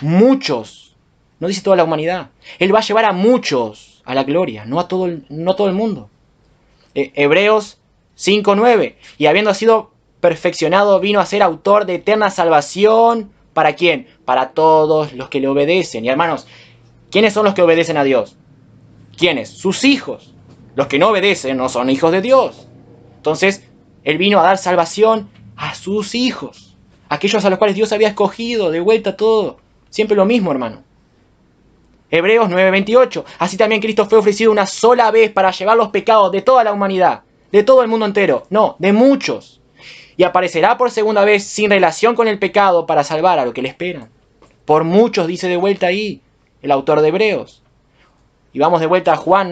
Muchos. No dice toda la humanidad. Él va a llevar a muchos a la gloria, no todo el mundo. Hebreos 5:9. Y habiendo sido perfeccionado, vino a ser autor de eterna salvación. ¿Para quién? Para todos los que le obedecen. Y hermanos, ¿quiénes son los que obedecen a Dios? ¿Quiénes? Sus hijos. Los que no obedecen no son hijos de Dios. Entonces, Él vino a dar salvación a sus hijos. Aquellos a los cuales Dios había escogido, de vuelta todo. Siempre lo mismo, hermano. Hebreos 9:28. Así también Cristo fue ofrecido una sola vez para llevar los pecados de toda la humanidad. De todo el mundo entero. No, de muchos. Y aparecerá por segunda vez sin relación con el pecado para salvar a lo que le esperan. Por muchos, dice de vuelta ahí el autor de Hebreos. Y vamos de vuelta a Juan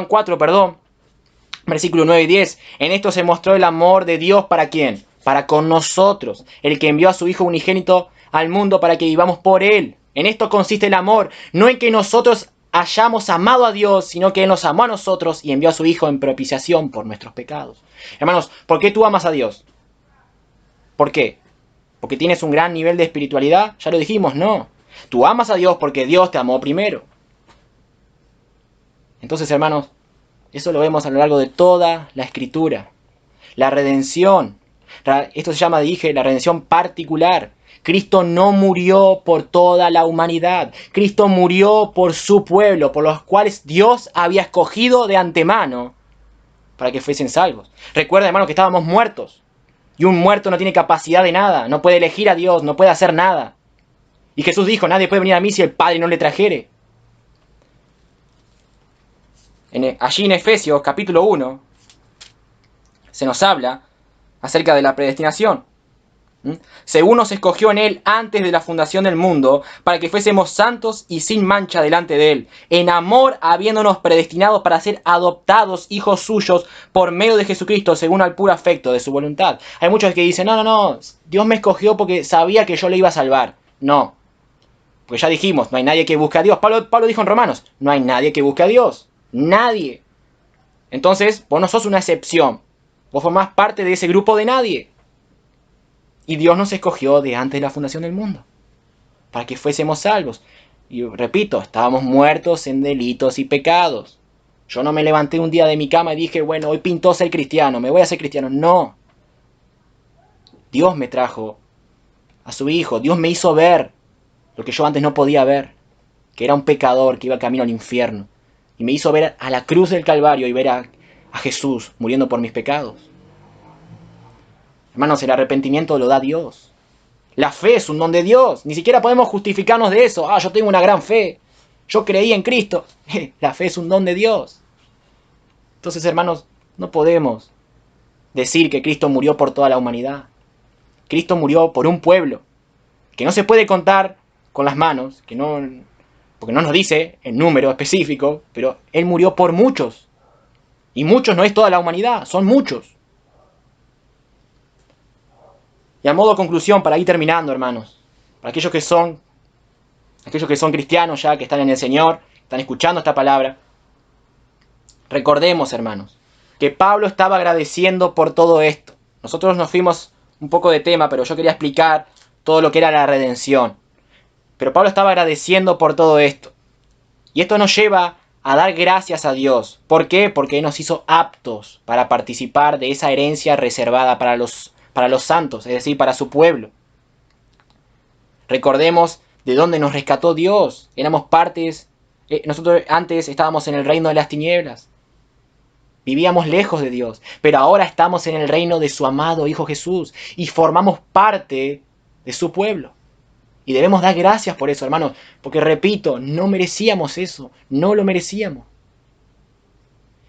4, versículo 9 y 10. En esto se mostró el amor de Dios ¿para quién? Para con nosotros, el que envió a su Hijo unigénito al mundo para que vivamos por Él. En esto consiste el amor, no en que nosotros hayamos amado a Dios, sino que Él nos amó a nosotros y envió a su Hijo en propiciación por nuestros pecados. Hermanos, ¿por qué tú amas a Dios? ¿Por qué? ¿Porque tienes un gran nivel de espiritualidad? Ya lo dijimos, no. Tú amas a Dios porque Dios te amó primero. Entonces, hermanos, eso lo vemos a lo largo de toda la Escritura. La redención. Esto se llama, la redención particular. Cristo no murió por toda la humanidad. Cristo murió por su pueblo, por los cuales Dios había escogido de antemano para que fuesen salvos. Recuerda, hermano, que estábamos muertos. Y un muerto no tiene capacidad de nada. No puede elegir a Dios, no puede hacer nada. Y Jesús dijo, nadie puede venir a mí si el Padre no le trajere. Allí en Efesios capítulo 1 se nos habla acerca de la predestinación. Según nos escogió en Él antes de la fundación del mundo, para que fuésemos santos y sin mancha delante de Él, en amor habiéndonos predestinados para ser adoptados hijos suyos por medio de Jesucristo, según al puro afecto de su voluntad. Hay muchos que dicen, no, Dios me escogió porque sabía que yo le iba a salvar. No, porque ya dijimos, no hay nadie que busque a Dios. Pablo dijo en Romanos, no hay nadie que busque a Dios. Nadie. Entonces, vos no sos una excepción. Vos formás parte de ese grupo de nadie. Y Dios nos escogió de antes de la fundación del mundo, para que fuésemos salvos. Y repito, estábamos muertos en delitos y pecados. Yo no me levanté un día de mi cama y dije, bueno, hoy pintó ser cristiano, me voy a ser cristiano. No. Dios me trajo a su Hijo. Dios me hizo ver lo que yo antes no podía ver, que era un pecador que iba camino al infierno. Y me hizo ver a la cruz del Calvario y ver a Jesús muriendo por mis pecados. Hermanos, el arrepentimiento lo da Dios. La fe es un don de Dios. Ni siquiera podemos justificarnos de eso. Yo tengo una gran fe. Yo creí en Cristo. La fe es un don de Dios. Entonces, hermanos, no podemos decir que Cristo murió por toda la humanidad. Cristo murió por un pueblo que no se puede contar con las manos, porque no nos dice el número específico, pero Él murió por muchos. Y muchos no es toda la humanidad, son muchos. Y a modo de conclusión, para ir terminando, hermanos, para aquellos que son cristianos ya, que están en el Señor, están escuchando esta palabra, recordemos, hermanos, que Pablo estaba agradeciendo por todo esto. Nosotros nos fuimos un poco de tema, pero yo quería explicar todo lo que era la redención. Pero Pablo estaba agradeciendo por todo esto. Y esto nos lleva a dar gracias a Dios. ¿Por qué? Porque Él nos hizo aptos para participar de esa herencia reservada para los santos, es decir, para su pueblo. Recordemos de dónde nos rescató Dios. Éramos partes, nosotros antes estábamos en el reino de las tinieblas. Vivíamos lejos de Dios, pero ahora estamos en el reino de su amado Hijo Jesús y formamos parte de su pueblo. Y debemos dar gracias por eso, hermanos, porque repito, no merecíamos eso, no lo merecíamos.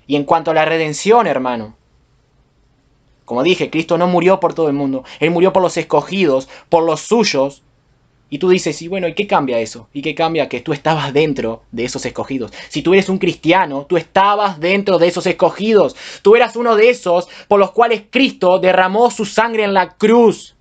Y en cuanto a la redención, hermano, como dije, Cristo no murió por todo el mundo, Él murió por los escogidos, por los suyos. Y tú dices, y bueno, ¿y qué cambia eso? ¿Y qué cambia? Que tú estabas dentro de esos escogidos. Si tú eres un cristiano, tú estabas dentro de esos escogidos. Tú eras uno de esos por los cuales Cristo derramó su sangre en la cruz,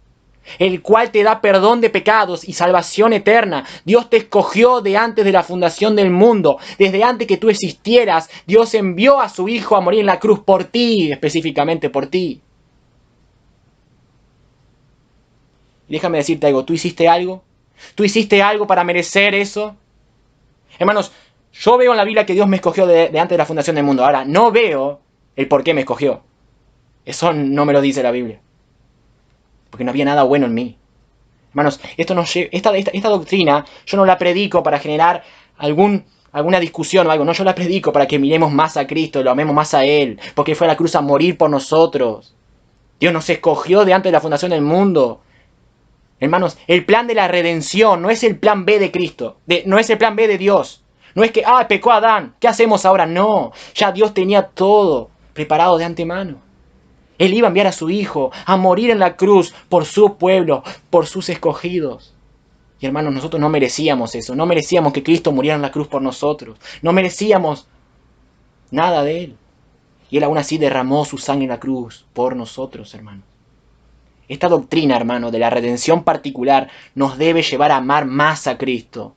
el cual te da perdón de pecados y salvación eterna. Dios te escogió de antes de la fundación del mundo. Desde antes que tú existieras, Dios envió a su Hijo a morir en la cruz por ti, específicamente por ti. Y déjame decirte algo, ¿tú hiciste algo? ¿Tú hiciste algo para merecer eso? Hermanos, yo veo en la Biblia que Dios me escogió de antes de la fundación del mundo. Ahora, no veo el por qué me escogió. Eso no me lo dice la Biblia. Porque no había nada bueno en mí. Hermanos, esta doctrina yo no la predico para generar alguna discusión o algo. No, yo la predico para que miremos más a Cristo, lo amemos más a Él. Porque fue a la cruz a morir por nosotros. Dios nos escogió de antes de la fundación del mundo. Hermanos, el plan de la redención no es el plan B de Cristo, no es el plan B de Dios. No es que, pecó Adán, ¿qué hacemos ahora? No, ya Dios tenía todo preparado de antemano. Él iba a enviar a su Hijo a morir en la cruz por su pueblo, por sus escogidos. Y hermanos, nosotros no merecíamos eso, no merecíamos que Cristo muriera en la cruz por nosotros, no merecíamos nada de Él. Y Él aún así derramó su sangre en la cruz por nosotros, hermanos. Esta doctrina, hermano, de la redención particular nos debe llevar a amar más a Cristo,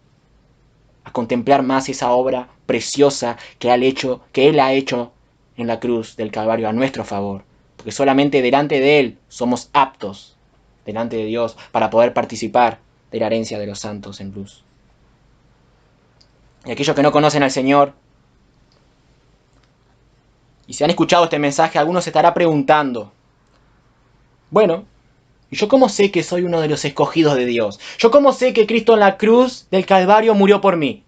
a contemplar más esa obra preciosa que Él ha hecho en la cruz del Calvario a nuestro favor. Porque solamente delante de Él somos aptos, delante de Dios, para poder participar de la herencia de los santos en luz. Y aquellos que no conocen al Señor, y si han escuchado este mensaje, algunos se estará preguntando, bueno, ¿y yo cómo sé que soy uno de los escogidos de Dios? ¿Yo cómo sé que Cristo en la cruz del Calvario murió por mí?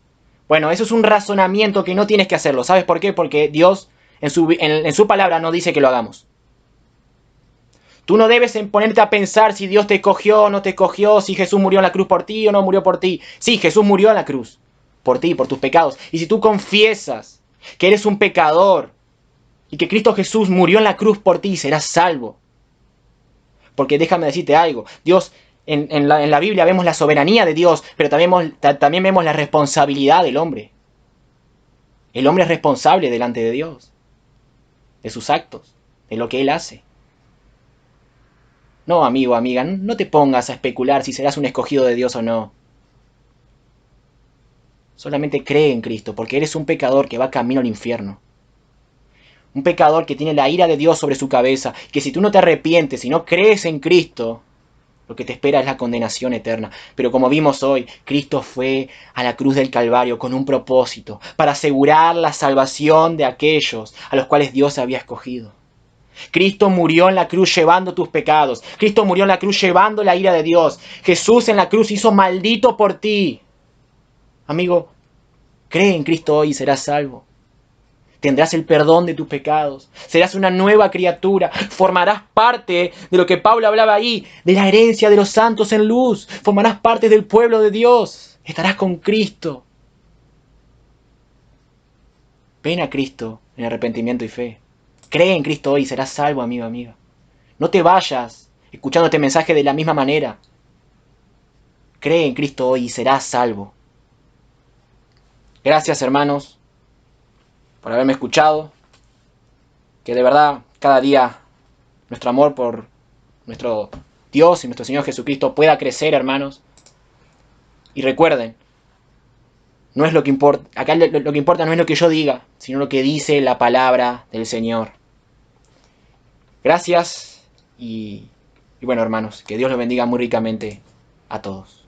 Bueno, eso es un razonamiento que no tienes que hacerlo. ¿Sabes por qué? Porque Dios en su palabra no dice que lo hagamos. Tú no debes ponerte a pensar si Dios te escogió o no te escogió, si Jesús murió en la cruz por ti o no murió por ti. Sí, Jesús murió en la cruz por ti, por tus pecados. Y si tú confiesas que eres un pecador y que Cristo Jesús murió en la cruz por ti, serás salvo. Porque déjame decirte algo, Dios, en la Biblia vemos la soberanía de Dios, pero también vemos la responsabilidad del hombre. El hombre es responsable delante de Dios, de sus actos, de lo que Él hace. No, amigo, amiga, no te pongas a especular si serás un escogido de Dios o no. Solamente cree en Cristo, porque eres un pecador que va camino al infierno. Un pecador que tiene la ira de Dios sobre su cabeza, que si tú no te arrepientes, si no crees en Cristo, lo que te espera es la condenación eterna. Pero como vimos hoy, Cristo fue a la cruz del Calvario con un propósito, para asegurar la salvación de aquellos a los cuales Dios había escogido. Cristo murió en la cruz llevando tus pecados. Cristo murió en la cruz llevando la ira de Dios. Jesús en la cruz hizo maldito por ti. Amigo, cree en Cristo hoy y serás salvo. Tendrás el perdón de tus pecados. Serás una nueva criatura. Formarás parte de lo que Pablo hablaba ahí, de la herencia de los santos en luz. Formarás parte del pueblo de Dios. Estarás con Cristo. Ven a Cristo en arrepentimiento y fe. Cree en Cristo hoy y serás salvo, amigo, amiga. No te vayas escuchando este mensaje de la misma manera. Cree en Cristo hoy y serás salvo. Gracias, hermanos, por haberme escuchado. Que de verdad cada día nuestro amor por nuestro Dios y nuestro Señor Jesucristo pueda crecer, hermanos. Y recuerden, no es lo que importa, acá lo que importa no es lo que yo diga, sino lo que dice la palabra del Señor. Gracias y bueno, hermanos, que Dios los bendiga muy ricamente a todos.